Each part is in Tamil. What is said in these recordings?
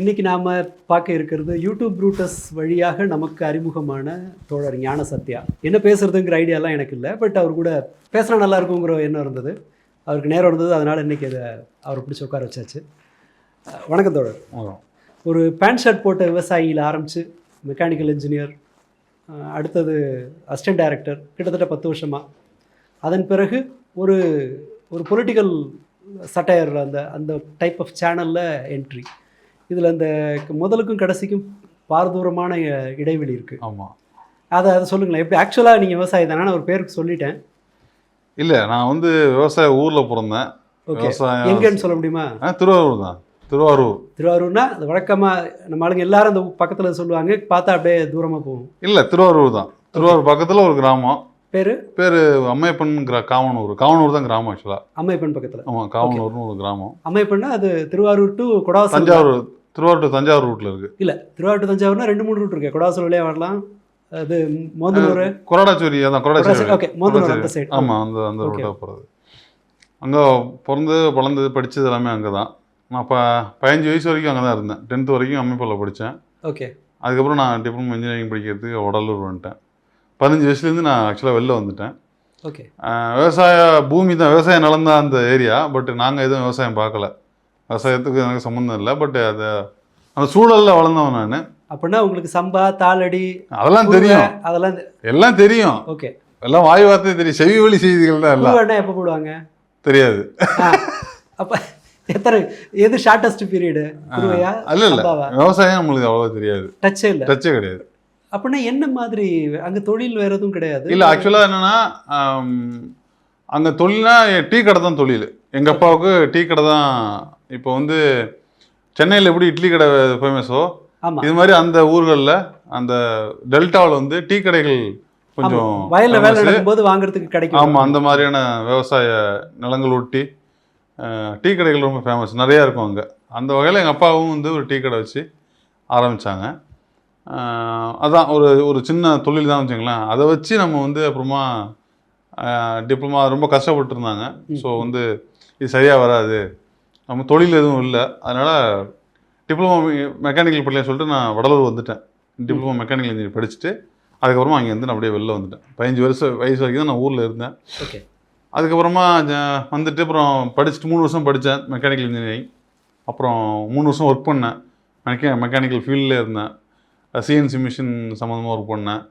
இன்னைக்கு நாம் பார்க்க இருக்கிறது யூடியூப் ப்ரூட்டஸ் வழியாக நமக்கு அறிமுகமான தோழர் ஞான சத்யா. என்ன பேசுறதுங்கிற ஐடியாலாம் எனக்கு இல்லை, பட் அவர் கூட பேசினா நல்லா இருக்குங்கிற எண்ணம் இருந்தது. அவருக்கு நேரம் இருந்தது, அதனால் இன்றைக்கி அதை அவரை பிடிச்சி உட்கார வச்சாச்சு. வணக்கம் தோழர். ஒரு பேண்ட் ஷர்ட் போட்ட விவசாயியில் ஆரம்பித்து மெக்கானிக்கல் இன்ஜினியர், அடுத்தது அசிஸ்டன்ட் டைரக்டர், கிட்டத்தட்ட 10 வருஷமாக. அதன் பிறகு ஒரு ஒரு பொலிட்டிக்கல் சட்டையர், அந்த டைப் ஆஃப் சேனலில் என்ட்ரி. இதில் அந்த முதலுக்கும் கடைசிக்கும் பாரதூரமான இடைவெளி இருக்குது. ஆமாம், அதை சொல்லுங்களேன். எப்படி ஆக்சுவலாக நீங்கள் விவசாயி தானே? நான் ஒரு பேருக்கு சொல்லிட்டேன். இல்லை, நான் வந்து விவசாய ஊரில் பிறந்தேன். ஓகே, எங்கன்னு சொல்ல முடியுமா? திருவாரூர் தான். திருவாரூர்னா அது வழக்கமாக நம்ம ஆளுங்க எல்லாரும் அந்த பக்கத்தில் சொல்லுவாங்க, பார்த்தா அப்படியே தூரமாக போகும். இல்லை, திருவாரூர் தான். திருவாரூர் பக்கத்தில் ஒரு கிராமம். பேர் அம்மையப்பன். காவனூர் தான் கிராமம் ஆக்சுவலாக. அம்மையப்பன் பக்கத்தில். ஆமாம், காவனூர்னு ஒரு கிராமம். அம்மையப்பன்னா அது திருவாரூர் டு கொடாசல். திருவாரூர் டு தஞ்சாவூர் ரூட்டில் இருக்குது. இல்லை, திருவாரூர் டு தஞ்சாவூர்னா 2-3 ரூட் இருக்குது. கொடாசல் வழியாக வரலாம். அது மோந்தனூர், கொரடாச்சேரி. அதான் கொரடாச்சேரி. ஓகே, மோந்தனூர் அந்த சைடு. ஆமாம், அந்த ரூட்டாக போகிறது. அங்கே பிறந்து வளர்ந்தது படித்தது எல்லாமே அங்கே தான். நான் 15 வயசு வரைக்கும் அங்கே தான் இருந்தேன். 10th வரைக்கும் அம்மைப்பல்ல படித்தேன். ஓகே. அதுக்கப்புறம் நான் டிப்ளமோ இன்ஜினியரிங் படிக்கிறதுக்கு வடலூர் வந்துட்டேன். 15 வயசுலேருந்து நான் ஆக்சுவலாக வெளில வந்துட்டேன். ஓகே. விவசாய பூமி தான், விவசாய நிலம் தான் அந்த ஏரியா. பட் நாங்கள் எதுவும் விவசாயம் பார்க்கல. விவசாயத்துக்கு எனக்கு சம்மந்தம் இல்லை. பட் அந்த சூழலில் வளர்ந்தவன் நான். அப்படின்னா உங்களுக்கு சம்பா, தாளடி அதெல்லாம் தெரியும். எல்லாம் தெரியும். ஓகே. எல்லாம் வாய் வார்த்தை தெரியும். செவி வழி செய்திகள் தான் எல்லாம். எப்போ போடுவாங்க தெரியாது. அப்போ எது ஷார்ட்டஸ்ட் பீரியடு? இல்லை, விவசாயம் நம்மளுக்கு அவ்வளோ தெரியாது. டச்சே கிடையாது. அப்படின்னா என்ன மாதிரி அங்கே தொழில் வேறு எதுவும் கிடையாது? இல்லை, ஆக்சுவலாக என்னென்னா அங்கே தொழில்னா டீ கடை தான் தொழில். எங்கள் அப்பாவுக்கு டீ கடை தான். இப்போ வந்து சென்னையில் எப்படி இட்லி கடை ஃபேமஸோ, இது மாதிரி அந்த ஊர்களில், அந்த டெல்டாவில் வந்து டீ கடைகள் கொஞ்சம் வயலில் வேலை நடக்கும்போது வாங்குறதுக்கு கிடைக்கும். ஆமாம், அந்த மாதிரியான விவசாய நிலங்கள் ஒட்டி டீ கடைகள் ரொம்ப ஃபேமஸ், நிறையா இருக்கும் அங்கே. அந்த வகையில் எங்கள் அப்பாவும் வந்து ஒரு டீ கடை வச்சு ஆரம்பித்தாங்க. அதான் ஒரு சின்ன தொழில் தான் வச்சுங்களேன். அதை வச்சு நம்ம வந்து அப்புறமா டிப்ளமா ரொம்ப கஷ்டப்பட்டு இருந்தாங்க. ஸோ வந்து இது சரியாக வராது, நம்ம தொழில் எதுவும் இல்லை, அதனால் டிப்ளமோ மெக்கானிக்கல் படிக்கலாம்னு சொல்லிட்டு நான் வடலூர் வந்துட்டேன். டிப்ளமோ மெக்கானிக்கல் இன்ஜினியர் படிச்சுட்டு அதுக்கப்புறமா அங்கே வந்து நான் அப்படியே வெளில வந்துட்டேன். 15 வயசு வரைக்கும் தான் நான் ஊரில் இருந்தேன். ஓகே. அதுக்கப்புறமா வந்துட்டு அப்புறம் படிச்சுட்டு 3 வருஷம் படித்தேன் மெக்கானிக்கல் இன்ஜினியரிங். அப்புறம் 3 வருஷம் ஒர்க் பண்ணேன். மெக்கானிக்கல் ஃபீல்டில் இருந்தேன். சிஎன்சி மிஷின் சம்மந்தமாக ஒர்க் பண்ணேன்.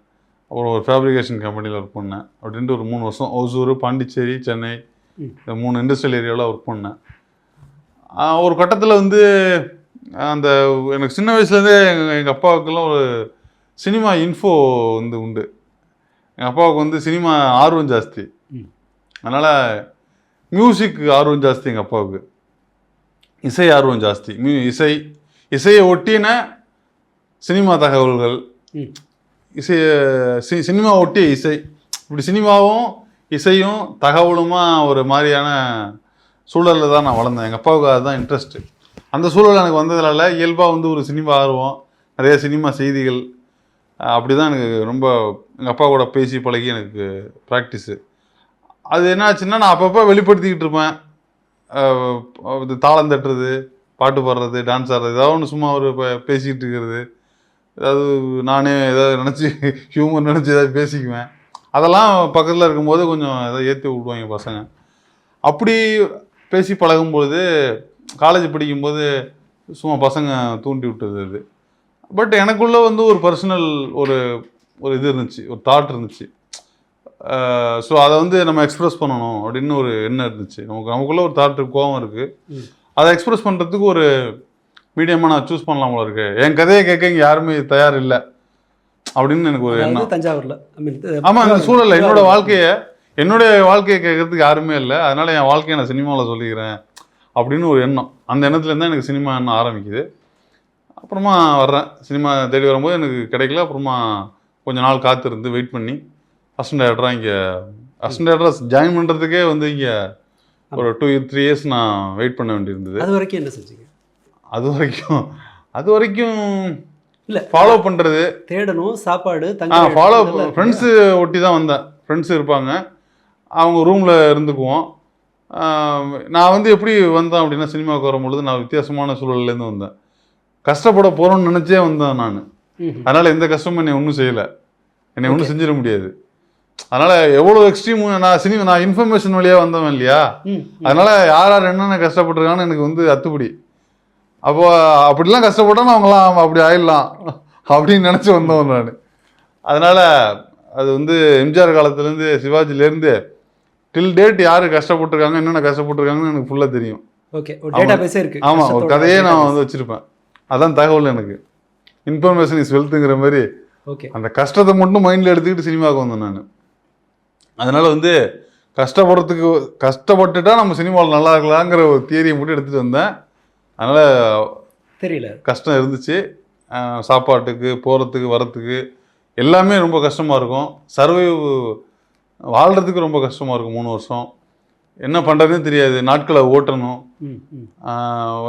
அப்புறம் ஒரு ஃபேப்ரிகேஷன் கம்பெனியில் ஒர்க் பண்ணேன். அப்படின்ட்டு ஒரு 3 வருஷம் ஒசூர், பாண்டிச்சேரி, சென்னை, இந்த 3 இண்டஸ்ட்ரியல் ஏரியாவில் ஒர்க் பண்ணேன். ஒரு கட்டத்தில் வந்து அந்த எனக்கு சின்ன வயசுலேருந்தே எங்கள் அப்பாவுக்கெல்லாம் ஒரு சினிமா இன்ஃபோ வந்து உண்டு. எங்கள் அப்பாவுக்கு வந்து சினிமா ஆர்வம் ஜாஸ்தி. அதனால் மியூசிக் ஆர்வம் ஜாஸ்தி எங்கள் அப்பாவுக்கு. இசை ஆர்வம் ஜாஸ்தி. இசையை ஒட்டின சினிமா தகவல்கள், சினிமா ஒட்டிய இசை, இப்படி சினிமாவும் இசையும் தகவலுமா ஒரு மாதிரியான சூழலில் தான் நான் வளர்ந்தேன். எங்கள் அப்பாவுக்கு அதுதான் இன்ட்ரெஸ்ட்டு. அந்த சூழல் எனக்கு வந்ததுனால இயல்பாக வந்து ஒரு சினிமா ஆர்வம், நிறைய சினிமா செய்திகள், அப்படி தான் எனக்கு ரொம்ப எங்கள் அப்பா கூட பேசி பழகி எனக்கு ப்ராக்டிஸு. அது என்ன ஆச்சுன்னா, நான் அப்பப்போ வெளிப்படுத்திக்கிட்டு இருப்பேன். தாளம் தட்டுறது, பாட்டு பாடுறது, டான்ஸ் ஆடுறது, ஏதாவது ஒன்று சும்மா ஒரு பேசிக்கிட்டு இருக்கிறது, ஏதாவது நானே ஏதாவது நினச்சி ஹியூமர் நினச்சி ஏதாவது பேசிக்குவேன். அதெல்லாம் பக்கத்தில் இருக்கும்போது கொஞ்சம் ஏதாவது ஏற்றி விடுவாங்க பசங்க. அப்படி பேசி பழகும்போது காலேஜ் படிக்கும்போது சும்மா பசங்க தூண்டி விட்டது அது. பட் எனக்குள்ளே வந்து ஒரு பர்சனல் ஒரு இது இருந்துச்சு, ஒரு தாட் இருந்துச்சு. ஸோ அதை வந்து நம்ம எக்ஸ்ப்ரெஸ் பண்ணணும் அப்படின்னு ஒரு எண்ணம் இருந்துச்சு. நமக்குள்ளே ஒரு தாட், கோவம் இருக்குது. அதை எக்ஸ்ப்ரெஸ் பண்ணுறதுக்கு ஒரு மீடியமாக நான் சூஸ் பண்ணலாம் போல இருக்கு. என் கதையை கேட்க இங்கே யாருமே தயார் இல்லை அப்படின்னு எனக்கு ஒரு எண்ணம். தஞ்சாவூரில் ஆமாம், இந்த சூழலில் என்னுடைய வாழ்க்கையை கேட்கறதுக்கு யாருமே இல்லை. அதனால் என் வாழ்க்கையை நான் சினிமாவில் சொல்லிக்கிறேன் அப்படின்னு ஒரு எண்ணம். அந்த எண்ணத்துலேருந்து தான் எனக்கு சினிமா எண்ணம் ஆரம்பிக்குது. அப்புறமா வர்றேன், சினிமா தேடி வரும்போது எனக்கு கிடைக்கல. அப்புறமா கொஞ்சம் நாள் காத்திருந்து வெயிட் பண்ணி அசிஸ்டன்ட் டைரக்டராக ஜாயின் பண்ணுறதுக்கே வந்து இங்கே ஒரு 2-3 இயர்ஸ் நான் வெயிட் பண்ண வேண்டியிருந்தது. அது வரைக்கும் என்ன செஞ்சீங்க? அது வரைக்கும் இல்லை, ஃபாலோ பண்ணுறது, தேடணும், சாப்பாடு, ஃபாலோ, ஃப்ரெண்ட்ஸு ஒட்டி தான் வந்தேன். ஃப்ரெண்ட்ஸு இருப்பாங்க, அவங்க ரூமில் இருந்துக்குவோம். நான் வந்து எப்படி வந்தேன் அப்படின்னா, சினிமாவுக்கு வரும்பொழுது நான் வித்தியாசமான சூழல்லேருந்து வந்தேன். கஷ்டப்பட போகிறோன்னு நினச்சே வந்தேன் நான். ம். அதனால் எந்த கஷ்டமும் என்னை ஒன்றும் செய்யலை, என்னை ஒன்றும் செஞ்சிட முடியாது. அதனால் எவ்வளோ எக்ஸ்ட்ரீம் நான் இன்ஃபர்மேஷன் வழியாக வந்தவன் இல்லையா, ம். அதனால் யார் யார் என்னென்ன கஷ்டப்பட்டுருக்கான்னு எனக்கு வந்து அத்துப்படி. அப்போ அப்படிலாம் கஷ்டப்பட்டோன்னா அவங்களாம் அப்படி ஆயிடலாம் அப்படின்னு நினச்சி வந்தவன் நான். அதனால் அது வந்து எம்ஜிஆர் காலத்துலேருந்து சிவாஜிலேருந்து டில் டேட் யார் கஷ்டப்பட்டுருக்காங்க, என்னென்ன கஷ்டப்பட்டுருக்காங்கன்னு எனக்கு ஃபுல்லாக தெரியும். ஓகே, ஒரு டேட்டாபேஸே இருக்கு. ஆமாம், ஒரு கதையே நான் வந்து வச்சுருப்பேன். அதான் தகவல் எனக்கு. இன்ஃபர்மேஷன் இஸ் வெல்த்துங்கிற மாதிரி ஓகே, அந்த கஷ்டத்தை மட்டும் மைண்டில் எடுத்துக்கிட்டு சினிமாவுக்கு வந்தேன் நான். அதனால் வந்து கஷ்டப்பட்டுட்டா நம்ம சினிமாவில் நல்லா இருக்கலாங்கிற ஒரு தியரியை மட்டும் எடுத்துகிட்டு வந்தேன். அதனால் தெரியல, கஷ்டம் இருந்துச்சு. சாப்பாட்டுக்கு, போகிறதுக்கு, வரத்துக்கு எல்லாமே ரொம்ப கஷ்டமாக இருக்கும். சர்வைவ் வாழ்கிறதுக்கு ரொம்ப கஷ்டமாக இருக்கும். 3 வருஷம் என்ன பண்ணுறதுன்னு தெரியாது, நாட்களை ஓட்டணும்.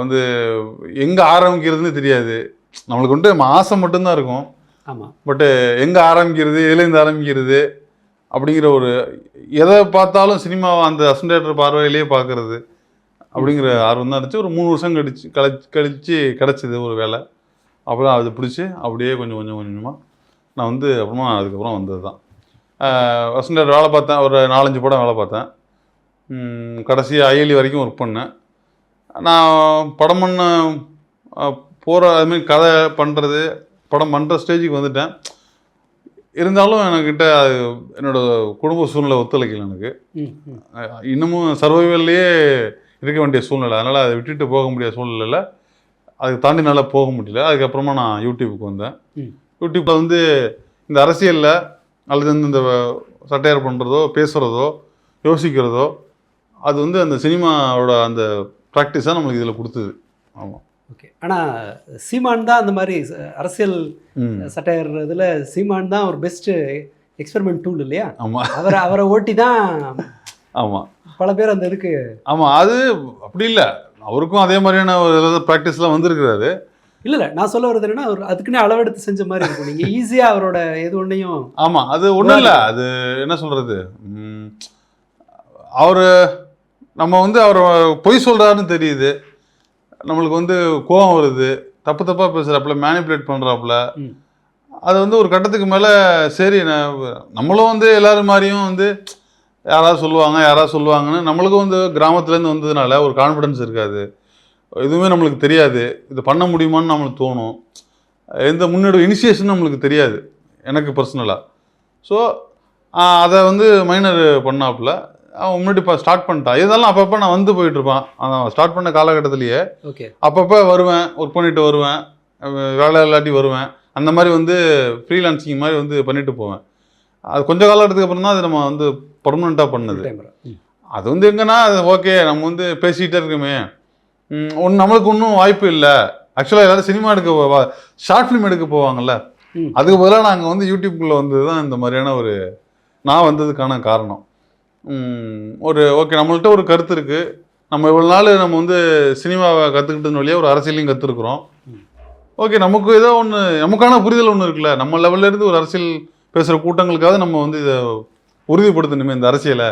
வந்து எங்கே ஆரம்பிக்கிறதுன்னு தெரியாது. நம்மளுக்கு வந்துட்டு ஆசை மட்டும்தான் இருக்கும். ஆமாம், பட்டு எங்கே ஆரம்பிக்கிறது, எதுலேருந்து ஆரம்பிக்கிறது அப்படிங்கிற ஒரு எதை பார்த்தாலும் சினிமாவை அந்த அசன்டேட்டர் பார்வையிலேயே பார்க்குறது அப்படிங்கிற ஆர்வம் தான் இருந்துச்சு. ஒரு 3 வருஷம் கழிச்சு கிடச்சிது ஒரு வேலை. அப்புறம் அது பிடிச்சி அப்படியே கொஞ்சமாக நான் வந்து அப்புறமா அதுக்கப்புறம் வந்தது தான். அசன்டேட்டர் வேலை பார்த்தேன், ஒரு 4-5 படம் வேலை பார்த்தேன். கடைசி அயலி வரைக்கும் ஒர்க் பண்ணேன். நான் படம் பண்ண போகிற அதுமாரி கதை பண்ணுறது, படம் பண்ணுற ஸ்டேஜுக்கு வந்துட்டேன். இருந்தாலும் என்கிட்ட அது என்னோடய குடும்ப சூழ்நிலை ஒத்துழைக்கல எனக்கு. இன்னமும் சர்வைவல்லையே இருக்க வேண்டிய சூழ்நிலை. அதனால் அதை விட்டுட்டு போக முடியாத சூழ்நிலையில் அதுக்கு தாண்டி நல்லா போக முடியல. அதுக்கப்புறமா நான் யூடியூப்புக்கு வந்தேன். யூடியூப்பில் வந்து இந்த அரசியலில் அல்லது இந்த சட்டையார் பண்ணுறதோ, பேசுகிறதோ, யோசிக்கிறதோ, அது வந்து அந்த சினிமாவோட அந்த ப்ராக்டிஸாக நம்மளுக்கு இதில் கொடுத்தது. ஆமாம், ஓகே. ஆனால் சீமான் தான் அந்த மாதிரி அரசியல் சட்டையர் இதில் சீமான் தான் ஒரு பெஸ்ட்டு எக்ஸ்பெரிமெண்ட் டூல் இல்லையா? ஆமாம், அவரை ஓட்டி தான் ஆமாம் பல பேர் அந்த இருக்கு. ஆமாம், அது அப்படி இல்லை, அவருக்கும் அதே மாதிரியான ஒரு ப்ராக்டிஸ்லாம் வந்திருக்கிறாரு. இல்லை, நான் சொல்ல வர்றது என்னன்னா, அவர் அதுக்குன்னே அளவெடுத்து செஞ்ச மாதிரி இருக்கும். நீங்கள் ஈஸியாக அவரோட எது ஒன்றையும். ஆமாம், அது ஒன்றும் இல்லை. அது என்ன சொல்கிறது, அவர் நம்ம வந்து அவர் பொய் சொல்கிறாருன்னு தெரியுது, நம்மளுக்கு வந்து கோபம் வருது, தப்பாக பேசுகிறாப்புல, மேனிப்புலேட் பண்ணுறாப்புல. அது வந்து ஒரு கட்டத்துக்கு மேலே சரி நம்மளும் வந்து எல்லோரும் மாதிரியும் வந்து யாராவது சொல்லுவாங்கன்னு நம்மளுக்கும் வந்து கிராமத்துலேருந்து வந்ததுனால ஒரு கான்ஃபிடன்ஸ் இருக்காது, எதுவுமே நம்மளுக்கு தெரியாது, இது பண்ண முடியுமான்னு நம்மளுக்கு தோணும், எந்த முன்னெடுப்பு இனிஷியேஷன் நம்மளுக்கு தெரியாது எனக்கு பர்சனலாக. ஸோ அதை வந்து மைனர் பண்ணாப்புல அவன் முன்னாடி இப்போ ஸ்டார்ட் பண்ணிட்டான். இதெல்லாம் அப்பப்போ நான் வந்து போயிட்டுருப்பான். அவன் ஸ்டார்ட் பண்ண காலகட்டத்திலேயே ஓகே, அப்பப்போ வருவேன், ஒர்க் பண்ணிட்டு வருவேன், வேலை இல்லாட்டி வருவேன், அந்த மாதிரி வந்து ஃப்ரீலான்சிங் மாதிரி வந்து பண்ணிட்டு போவேன். அது கொஞ்சம் காலகட்டத்துக்கு அப்புறம் தான் அது நம்ம வந்து பர்மனெண்ட்டாக பண்ணது. அது வந்து எங்கன்னா அது ஓகே, நம்ம வந்து பேசிகிட்டே இருக்குமே, நம்மளுக்கு ஒன்றும் வாய்ப்பு இல்லை. ஆக்சுவலாக எல்லாரும் சினிமா எடுக்க ஷார்ட் ஃபிலிம் எடுக்க போவாங்கல்ல, அதுக்கு பதிலாக நாங்கள் வந்து யூடியூப்குள்ளே வந்தது தான் இந்த மாதிரியான ஒரு நான் வந்ததுக்கான காரணம். ஒரு ஓகே, நம்மள்ட்ட ஒரு கருத்து இருக்குது, நம்ம இவ்வளோ நாள் நம்ம வந்து சினிமாவை கற்றுக்கிட்டது வழியாக ஒரு அரசியலையும் கற்றுருக்குறோம். ஓகே, நமக்கு ஏதோ ஒன்று நமக்கான புரிதல் ஒன்று இருக்குல்ல, நம்ம லெவல்லேருந்து ஒரு அரசியல் பேசுகிற கூட்டங்களுக்காக நம்ம வந்து இதை உறுதிப்படுத்தணுமே இந்த அரசியலை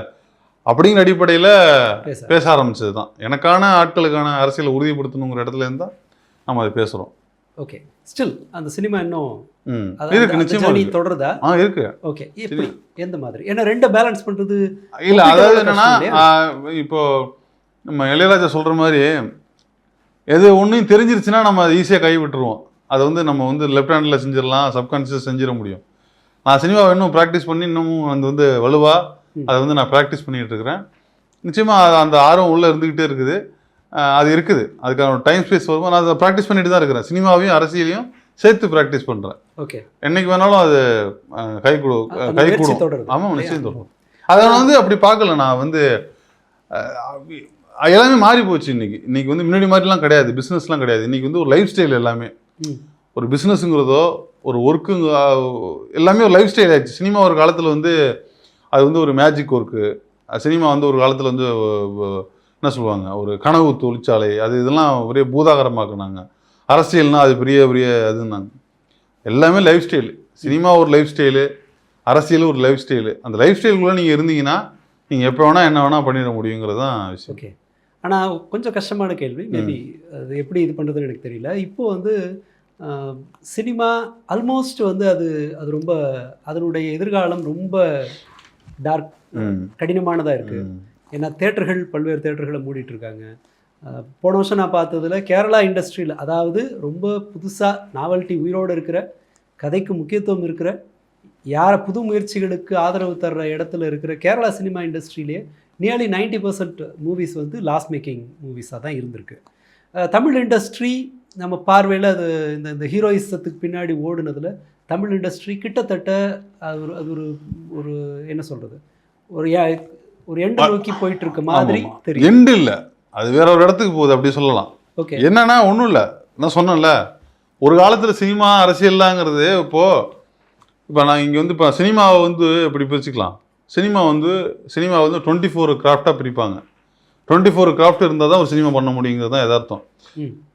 அப்படிங்கிற அடிப்படையில் பேச ஆரம்பிச்சது தான். எனக்கான ஆட்களுக்கான அரசியலை உறுதிப்படுத்தணுங்கிற இடத்துல இருந்தால் நம்ம அதை பேசுகிறோம். ஓகே, ஸ்டில் அந்த சினிமா இன்னும் இருக்கு, நிச்சயமாக தொடருதா? இருக்கு. ஓகே, எப்படி எந்த மாதிரி என்ன ரெண்டு பேலன்ஸ் பண்ணுறது? இல்லை, அதாவது என்னன்னா, இப்போ நம்ம இளையராஜா சொல்கிற மாதிரி எது ஒன்றையும் தெரிஞ்சிருச்சுன்னா நம்ம அதை ஈஸியாக கை விட்டுருவோம். அதை வந்து நம்ம வந்து லெஃப்ட் ஹேண்டில் செஞ்சிடலாம், சப்கான்ஷியஸ் செஞ்சிட முடியும். நான் சினிமாவை இன்னும் ப்ராக்டிஸ் பண்ணி இன்னமும் அது வந்து வலுவாக அதை வந்து நான் ப்ராக்டிஸ் பண்ணிகிட்டு இருக்கிறேன். நிச்சயமாக அந்த ஆர்வம் உள்ளே இருந்துக்கிட்டே இருக்குது. அது இருக்குது, அதுக்கான டைம் ஸ்பேஸ் வரும்போது நான் அதை ப்ராக்டிஸ் பண்ணிட்டு தான் இருக்கிறேன். சினிமாவையும் அரசியலையும் சேர்த்து ப்ராக்டிஸ் பண்ணுறேன். ஓகே, என்னைக்கு வேணாலும் அது கை கூடும். ஆமாம், நிச்சயம் தொடரும். அதை வந்து அப்படி பார்க்கல. நான் வந்து எல்லாமே மாறி போச்சு. இன்னைக்கு வந்து முன்னாடி மாதிரிலாம் கிடையாது, பிஸ்னஸ்லாம் கிடையாது. இன்றைக்கி வந்து ஒரு லைஃப் ஸ்டைல், எல்லாமே ஒரு பிஸ்னஸுங்கிறதோ ஒரு ஒர்க்குங்க எல்லாமே ஒரு லைஃப் ஸ்டைல் ஆயிடுச்சு. சினிமா ஒரு காலத்தில் வந்து அது வந்து ஒரு மேஜிக் ஒர்க்கு, சினிமா வந்து ஒரு காலத்தில் வந்து என்ன சொல்லுவாங்க, ஒரு கனவு தொழிற்சாலை, அது இதெல்லாம் ஒரே பூதாகரமாக்குனாங்க. அரசியல்னால் அது பெரிய அதுன்னாங்க. எல்லாமே லைஃப் ஸ்டைலு. சினிமா ஒரு லைஃப் ஸ்டைலு, அரசியலும் ஒரு லைஃப் ஸ்டைலு. அந்த லைஃப் ஸ்டைலுக்குள்ளே நீங்கள் இருந்தீங்கன்னா நீங்கள் எப்போ வேணால் என்ன வேணால் பண்ணிட முடியுங்கிறது தான் விஷயம். ஓகே, ஆனால் கொஞ்சம் கஷ்டமான கேள்வி, மேபி அது எப்படி இது பண்ணுறதுன்னு எனக்கு தெரியல. இப்போது வந்து சினிமா ஆல்மோஸ்ட் வந்து அது அது ரொம்ப அதனுடைய எதிர்காலம் ரொம்ப டார்க், கடினமானதாக இருக்குது. ஏன்னா தேட்டர்கள், பல்வேறு தேட்டர்களை மூடிட்டு இருக்காங்க. போன வருஷம் நான் பார்த்ததில் கேரளா இண்டஸ்ட்ரியில், அதாவது ரொம்ப புதுசாக நாவல்ட்டி உயிரோடு இருக்கிற, கதைக்கு முக்கியத்துவம் இருக்கிற, புது முயற்சிகளுக்கு ஆதரவு தர்ற இடத்துல இருக்கிற கேரளா சினிமா இண்டஸ்ட்ரியிலேயே நியர்லி 90% மூவிஸ் வந்து லாஸ் மேக்கிங் மூவிஸாக தான் இருந்திருக்கு. தமிழ் இண்டஸ்ட்ரி நம்ம பார்வையில் அது இந்த ஹீரோயிசத்துக்கு பின்னாடி ஓடுனதில் தமிழ் இண்டஸ்ட்ரி கிட்டத்தட்ட அது ஒரு ஒரு என்ன சொல்கிறது, ஒரு எண்டை நோக்கி போயிட்டு இருக்க மாதிரி தெரியும். எண்டு இல்லை, அது வேற ஒரு இடத்துக்கு போகுது அப்படி சொல்லலாம். ஓகே, என்னன்னா ஒன்றும் இல்லை, நான் சொன்னேன்ல ஒரு காலத்தில் சினிமா அரசியல்லாங்கிறது இப்போ நான் இங்கே வந்து இப்போ சினிமாவை வந்து இப்படி பிரிச்சுக்கலாம். சினிமா வந்து 24 கிராஃப்டாக பிரிப்பாங்க. 24 கிராஃப்ட் இருந்தால் தான் ஒரு சினிமா பண்ண முடியுங்கிறது தான் எதார்த்தம்.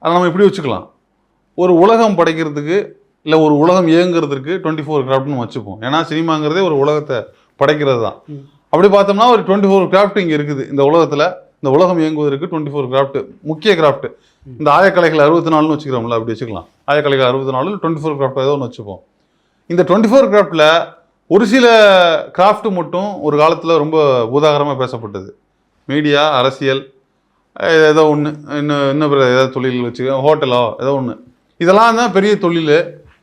அதை நம்ம இப்படி வச்சுக்கலாம், ஒரு உலகம் படைக்கிறதுக்கு இல்லை ஒரு உலகம் இயங்குறதுக்கு 24 கிராஃப்ட்னு வச்சுப்போம். ஏன்னா சினிமாங்கிறதே ஒரு உலகத்தை படைக்கிறது தான். அப்படி பார்த்தோம்னா ஒரு 24 கிராஃப்ட் இங்கே இருக்குது இந்த உலகத்தில். இந்த உலகம் இயங்குவதற்கு 24 கிராஃப்ட், முக்கிய கிராஃப்ட். இந்த ஆயக்கலைகள் 64ன்னு வச்சுக்கிறோம்ல, அப்படி வச்சுக்கலாம். ஆயக்கலைகள் 64, 24 கிராஃப்ட் ஏதோ ஒன்று வச்சுப்போம். இந்த 24 கிராஃப்டில் ஒரு சில கிராஃப்ட் மட்டும் ஒரு காலத்தில் ரொம்ப பூதாகரமாக பேசப்பட்டது. மீடியா, அரசியல், ஏதோ ஒன்று, இன்னும் ஏதாவது தொழில் வச்சுக்க, ஹோட்டலோ ஏதோ ஒன்று, இதெல்லாம் தான் பெரிய தொழில்,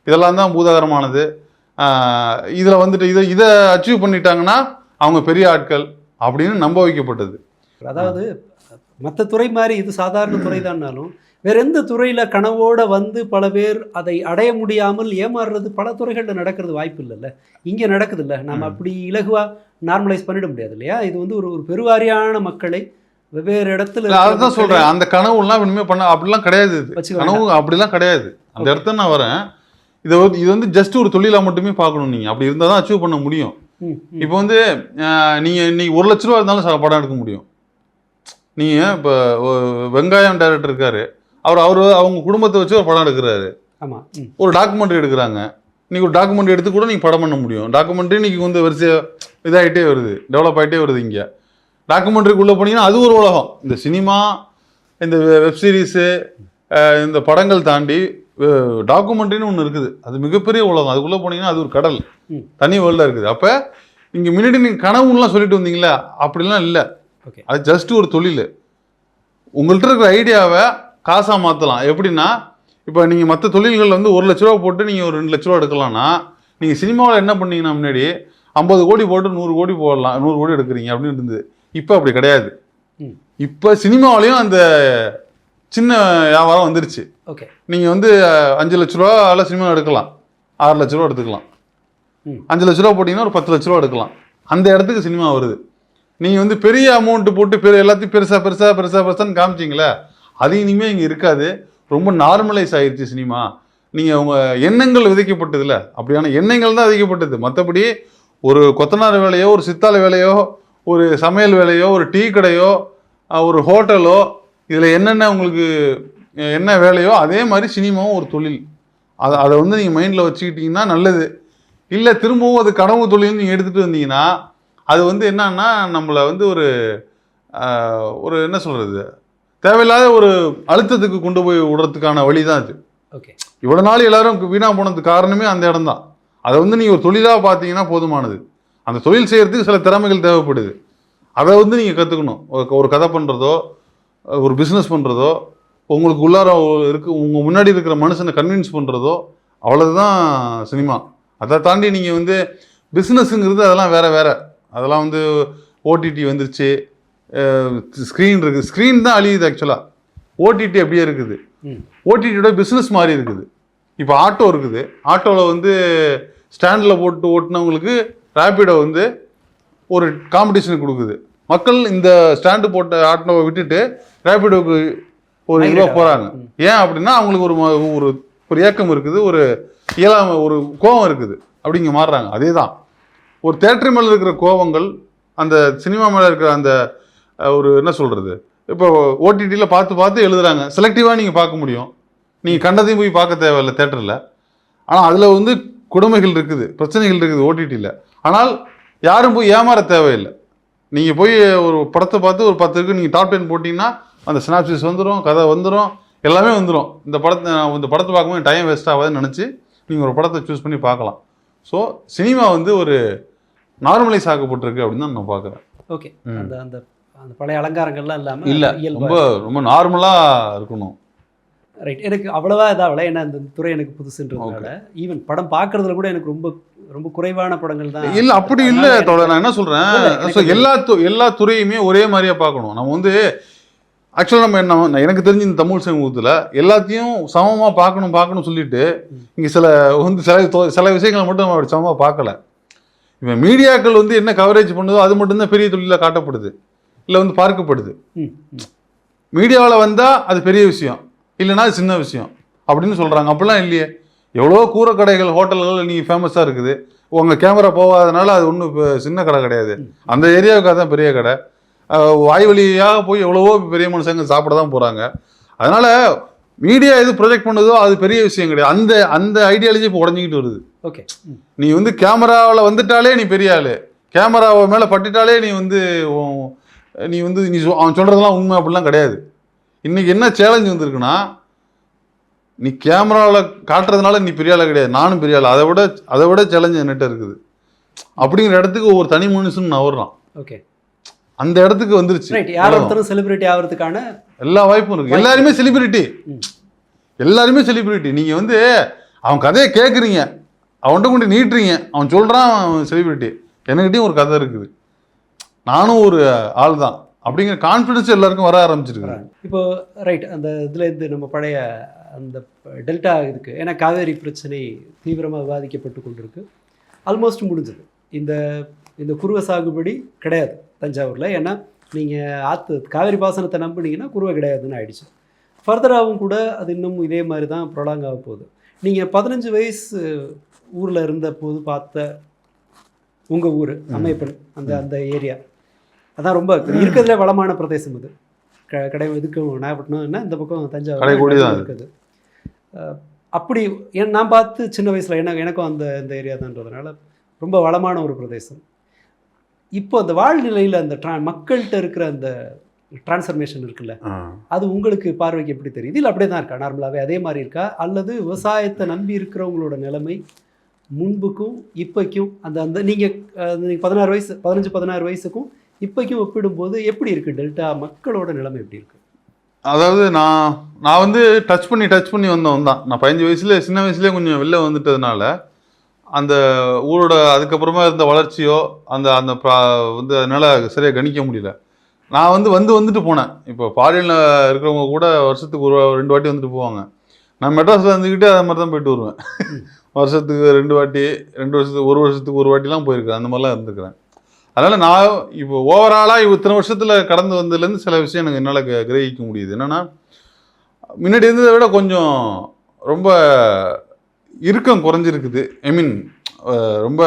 இதெல்லாம் தான் பூதாகரமானது. இதில் வந்துட்டு இதை அச்சீவ் பண்ணிட்டாங்கன்னா அவங்க பெரிய ஆட்கள் அப்படின்னு நம்ப வைக்கப்பட்டது. அதாவது மற்ற துறை மாதிரி இது சாதாரண துறை தான்னாலும் வேற எந்த துறையில் கனவோடு வந்து பல பேர் அதை அடைய முடியாமல் ஏமாறுறது பல துறைகளில் நடக்கிறது வாய்ப்பு இல்லைல்ல. இங்கே நடக்குது இல்லை, நம்ம அப்படி இலகுவாக நார்மலைஸ் பண்ணிட முடியாது இல்லையா. இது வந்து ஒரு பெருவாரியான மக்களை வெவ்வேறு இடத்துல, அதுதான் சொல்கிறேன், அந்த கனவுலாம் இனிமேல் பண்ண அப்படிலாம் கிடையாது. கனவு அப்படிலாம் கிடையாது. அந்த இடத்த நான் வரேன். இது வந்து ஜஸ்ட் ஒரு தொழிலாக மட்டுமே பார்க்கணும். நீங்கள் அப்படி இருந்தால் தான் அச்சீவ் பண்ண முடியும். இப்போ வந்து நீங்கள் இன்னைக்கு 1 லட்ச ரூபா இருந்தாலும் படம் எடுக்க முடியும். நீங்கள் இப்போ வெங்காயம் டைரக்டர் இருக்காரு, அவங்க குடும்பத்தை வச்சு ஒரு படம் எடுக்கிறாரு. ஆமாம், ஒரு டாக்குமெண்ட்ரி எடுக்கிறாங்க. நீங்கள் ஒரு டாக்குமெண்ட்ரி எடுத்து கூட நீங்கள் படம் பண்ண முடியும். டாக்குமெண்ட்ரி இன்னைக்கு வந்து வரிசையாக இதாகிட்டே வருது, டெவலப் ஆகிட்டே வருது. இங்கே டாக்குமெண்ட்ரிக்குள்ளே போனீங்கன்னா அது ஒரு உலகம். இந்த சினிமா, இந்த வெப் சீரிஸு, இந்த படங்கள் தாண்டி டாக்குமெண்ட்ரின்னு ஒன்று இருக்குது. அது மிகப்பெரிய உலகம். அதுக்குள்ளே போனீங்கன்னா அது ஒரு கடல், தனி வேர்ல்டாக இருக்குது. அப்போ இங்கே முன்னாடி நீங்கள் கனவுலாம் சொல்லிட்டு வந்தீங்களா, அப்படிலாம் இல்லை. அது ஜஸ்ட் ஒரு தொழில். உங்கள்கிட்ட இருக்கிற ஐடியாவை காசாக மாற்றலாம். எப்படின்னா, இப்போ நீங்கள் மற்ற தொழில்களில் வந்து 1 லட்ச ரூபா போட்டு நீங்கள் ஒரு 2 லட்ச ரூபா எடுக்கலாம்னா, நீங்கள் சினிமாவில் என்ன பண்ணீங்கன்னா முன்னாடி 50 கோடி போட்டு 100 கோடி போடலாம், 100 கோடி எடுக்கிறீங்க அப்படின்னு இருந்தது. இப்போ அப்படி கிடையாது. இப்போ சினிமாவிலையும் அந்த சின்ன வியாபாரம் வந்துருச்சு. ஓகே, நீங்கள் வந்து 5 லட்ச ரூபாவில் சினிமா எடுக்கலாம், 6 லட்ச ரூபா எடுத்துக்கலாம். 5 லட்ச ரூபா போட்டிங்கன்னா ஒரு 10 லட்ச ரூபா எடுக்கலாம். அந்த இடத்துக்கு சினிமா வருது. நீங்கள் வந்து பெரிய அமௌண்ட்டு போட்டு எல்லாத்தையும் பெருசான்னு காமிச்சிங்களே, அது இனிமேல் இங்கே இருக்காது. ரொம்ப நார்மலைஸ் ஆயிடுச்சு சினிமா. நீங்கள் உங்கள் எண்ணங்கள் விதைக்கப்பட்டதில்ல, அப்படியான எண்ணங்கள் தான் விதைக்கப்பட்டது. மற்றபடி ஒரு கொத்தனார் வேலையோ, ஒரு சித்தாள வேலையோ, ஒரு சமையல் வேலையோ, ஒரு டீ கடையோ, ஒரு ஹோட்டலோ, இதில் என்னென்ன உங்களுக்கு என்ன வேலையோ அதே மாதிரி சினிமாவும் ஒரு தொழில். அதை வந்து நீங்கள் மைண்டில் வச்சுக்கிட்டிங்கன்னா நல்லது. இல்லை திரும்பவும் அது கனவு தொழில்னு நீங்கள் எடுத்துகிட்டு வந்தீங்கன்னா அது வந்து என்னன்னா நம்மளை வந்து ஒரு என்ன சொல்கிறது, தேவையில்லாத ஒரு அழுத்தத்துக்கு கொண்டு போய் விடுறதுக்கான வழி தான் அது. ஓகே, இவ்வளோ நாள் எல்லாரும் வீணாக போனதுக்கு காரணமே அந்த இடம் தான். அதை வந்து நீங்கள் ஒரு தொழிலாக பார்த்தீங்கன்னா போதுமானது. அந்த தொழில் செய்கிறதுக்கு சில திறமைகள் தேவைப்படுது. அதை வந்து நீங்கள் கற்றுக்கணும். ஒரு கதை பண்ணுறதோ, ஒரு பிஸ்னஸ் பண்ணுறதோ, உங்களுக்கு உள்ளார உங்கள் முன்னாடி இருக்கிற மனுஷனை கன்வின்ஸ் பண்ணுறதோ, அவ்வளோதான் சினிமா. அதை தாண்டி நீங்கள் வந்து பிஸ்னஸ்ங்கிறது அதெல்லாம் வேறு. அதெல்லாம் வந்து ஓடிடி வந்துருச்சு, ஸ்க்ரீன் இருக்குது. ஸ்க்ரீன் தான் அழியுது ஆக்சுவலாக. ஓடிடி அப்படியே இருக்குது. ஓடிடியோட பிஸ்னஸ் மாதிரி இருக்குது. இப்போ ஆட்டோ இருக்குது. ஆட்டோவில் வந்து ஸ்டாண்டில் போட்டு ஓட்டினவங்களுக்கு ரேப்பிடோ வந்து ஒரு காம்படிஷன் கொடுக்குது. மக்கள் இந்த ஸ்டாண்டு போட்ட ஆட்டோவை விட்டுட்டு ரேப்பிடோவுக்கு ஒரு இதுவாக போகிறாங்க. ஏன் அப்படின்னா அவங்களுக்கு ஒரு ஏக்கம் இருக்குது, ஒரு இயலாமை, ஒரு கோபம் இருக்குது, அப்படிங்க மாறுறாங்க. அதே தான் ஒரு தேட்டர் மேலே இருக்கிற கோபங்கள் அந்த சினிமா மேலே இருக்கிற அந்த ஒரு என்ன சொல்கிறது, இப்போ ஓடிடியில் பார்த்து எழுதுறாங்க. செலக்டிவாக நீங்கள் பார்க்க முடியும். நீங்கள் கண்டதையும் போய் பார்க்க தேவையில்லை தேட்டரில். ஆனால் அதில் வந்து கொடுமைகள் இருக்குது, பிரச்சனைகள் இருக்குது ஓடிடியில். ஆனால் யாரும் போய் ஏமாற தேவையில்லை. நீங்கள் போய் ஒரு படத்தை பார்த்து ஒரு 10 நீங்கள் டாப் 10 போட்டிங்கன்னா அந்த சினாப்சிஸ் வந்துடும், கதை வந்துடும், எல்லாமே வந்துடும். இந்த படத்தை பார்க்கும்போது டைம் வேஸ்ட் ஆகாதுன்னு நினச்சி நீங்கள் ஒரு படத்தை சூஸ் பண்ணி பார்க்கலாம். ஸோ சினிமா வந்து ஒரு நார்மலைஸ் ஆக்கப்பட்டிருக்கு அப்படின்னு தான் நான் பார்க்குறேன். ஓகே, அந்த அந்த அந்த பழைய அலங்காரங்கள்லாம் இல்லாமல் இல்லை, ரொம்ப ரொம்ப நார்மலாக இருக்கணும். ரைட். எனக்கு அவ்வளோவா இதாகல, ஏன்னா இந்த துறை எனக்கு புதுசுன்றதுனால ஈவன் படம் பார்க்குறதுல கூட எனக்கு ரொம்ப ரொம்ப குறைவான படங்கள் தான். இல்லை, அப்படி இல்லை தோழர். நான் என்ன சொல்கிறேன், எல்லா துறையுமே ஒரே மாதிரியாக பார்க்கணும். நம்ம வந்து ஆக்சுவலாக நம்ம எனக்கு தெரிஞ்சு இந்த தமிழ் சமூகத்தில் எல்லாத்தையும் சமமாக பார்க்கணும் சொல்லிட்டு இங்கே சில விஷயங்களை மட்டும் நம்ம அப்படி சமமாக பார்க்கல. இப்போ மீடியாக்கள் வந்து என்ன கவரேஜ் பண்ணுதோ அது மட்டும்தான் பெரிய தொழிலாக காட்டப்படுது, இல்லை வந்து பார்க்கப்படுது. மீடியாவில் வந்தால் அது பெரிய விஷயம், இல்லைன்னா அது சின்ன விஷயம் அப்படின்னு சொல்கிறாங்க. அப்படிலாம் இல்லையே. எவ்வளோ கூரைக்கடைகள், ஹோட்டல்கள் நீங்கள் ஃபேமஸாக இருக்குது. உங்கள் கேமரா போகாதனால அது ஒன்றும் இப்போ சின்ன கடை கிடையாது, அந்த ஏரியாவுக்காக தான் பெரிய கடை. வாய் வழியாக போய் எவ்வளவோ பெரிய மனுஷங்க சாப்பிட தான் போகிறாங்க. அதனால் மீடியா எது ப்ரொஜெக்ட் பண்ணுதோ அது பெரிய விஷயம் கிடையாது. அந்த ஐடியாலஜி இப்போ உடஞ்சிக்கிட்டு வருது. ஓகே, நீ வந்து கேமராவில் வந்துட்டாலே நீ பெரிய ஆள், கேமராவை மேலே பட்டுட்டாலே நீ வந்து அவன் சொல்கிறதெல்லாம் உண்மை அப்படிலாம் கிடையாது. இன்றைக்கி என்ன சேலஞ்ச் வந்திருக்குன்னா, நீ கேமராவில் காட்டுறதுனால நீ பெரிய ஆளாக கிடையாது, நானும் பெரிய ஆள், அதை விட சேலஞ்ச் என்கிட்ட இருக்குது அப்படிங்கிற இடத்துக்கு ஒவ்வொரு தனி மனுஷன் நவர்றான். ஓகே, அந்த இடத்துக்கு வந்துருச்சு. யார் ஒருத்தரும் செலிபிரிட்டி ஆகிறதுக்கான எல்லா வாய்ப்பும் இருக்கு. எல்லாருமே செலிபிரிட்டி. நீங்க வந்து அவன் கதையை கேட்குறீங்க, அவன்கிட்ட கொண்டு நீட்டுறீங்க, அவன் சொல்றான் அவன் செலிபிரிட்டி. என்கிட்டயும் ஒரு கதை இருக்குது, நானும் ஒரு ஆள் தான் அப்படிங்கிற கான்ஃபிடன்ஸ் எல்லாருக்கும் வர ஆரம்பிச்சிருக்கு. இப்போ ரைட், அந்த இதுல இருந்து நம்ம பழைய அந்த டெல்டா இருக்கு, ஏன்னா காவேரி பிரச்சனை தீவிரமாக விவாதிக்கப்பட்டு கொண்டிருக்கு. ஆல்மோஸ்ட் முடிஞ்சது. இந்த குருவை சாகுபடி கிடையாது தஞ்சாவூரில். ஏன்னா நீங்கள் காவேரி பாசனத்தை நம்பினீங்கன்னா குருவை கிடையாதுன்னு ஆயிடுச்சு. ஃபர்தராகவும் கூட அது இன்னும் இதே மாதிரி தான் ப்ரொலாங் ஆக போகுது. நீங்கள் 15 வயசு ஊரில் இருந்த போது பார்த்த உங்கள் ஊர் அமைப்பன், அந்த ஏரியா அதான் ரொம்ப இருக்கிறதுல வளமான பிரதேசம். அது கடை இதுக்கும் நாகப்பட்டினம்னா இந்த பக்கம் தஞ்சாவூர் இருக்குது. அப்படி நான் பார்த்து சின்ன வயசில் எனக்கும் அந்த ஏரியா தான்றதுனால ரொம்ப வளமான ஒரு பிரதேசம். இப்போ அந்த வாழ்நிலையில் அந்த மக்கள்கிட்ட இருக்கிற அந்த டிரான்ஸ்ஃபர்மேஷன் இருக்குல்ல, அது உங்களுக்கு பார்வைக்கு எப்படி தெரியுது? இல்லை அப்படியே தான் இருக்கா, நார்மலாகவே அதே மாதிரி இருக்கா? அல்லது விவசாயத்தை நம்பி இருக்கிறவங்களோட நிலைமை முன்புக்கும் இப்போக்கும் அந்த நீங்கள் 15-16 வயசுக்கும் இப்போக்கும் ஒப்பிடும்போது எப்படி இருக்குது? டெல்டா மக்களோட நிலைமை எப்படி இருக்குது? அதாவது நான் வந்து டச் பண்ணி வந்தவன் தான். நான் 15 வயசுல சின்ன வயசுலேயே கொஞ்சம் வெளில வந்துட்டதுனால அந்த ஊரோட அதுக்கப்புறமா இருந்த வளர்ச்சியோ வந்து அதனால் சரியாக கணிக்க முடியல. நான் வந்துட்டு போனேன். இப்போ ஃபாரினில் இருக்கிறவங்க கூட வருஷத்துக்கு 2 வாட்டி வந்துட்டு போவாங்க. நான் மெட்ராஸில் இருந்துக்கிட்டே அதை மாதிரி தான் போயிட்டு வருவேன். வருஷத்துக்கு 2 வாட்டி, 2 வருஷத்துக்கு 1 வருஷத்துக்கு 1 வாட்டிலாம் போயிருக்கேன். அந்த மாதிரிலாம் இருந்துக்கிறேன். அதனால் நான் இப்போ ஓவராலாக இத்தனை வருஷத்தில் கடந்து வந்ததுலேருந்து சில விஷயம் எனக்கு என்னால் கிரகிக்க முடியுது. என்னென்னா, முன்னாடி இருந்ததை விட கொஞ்சம் ரொம்ப இறுக்கம் குறைஞ்சிருக்குது. ரொம்ப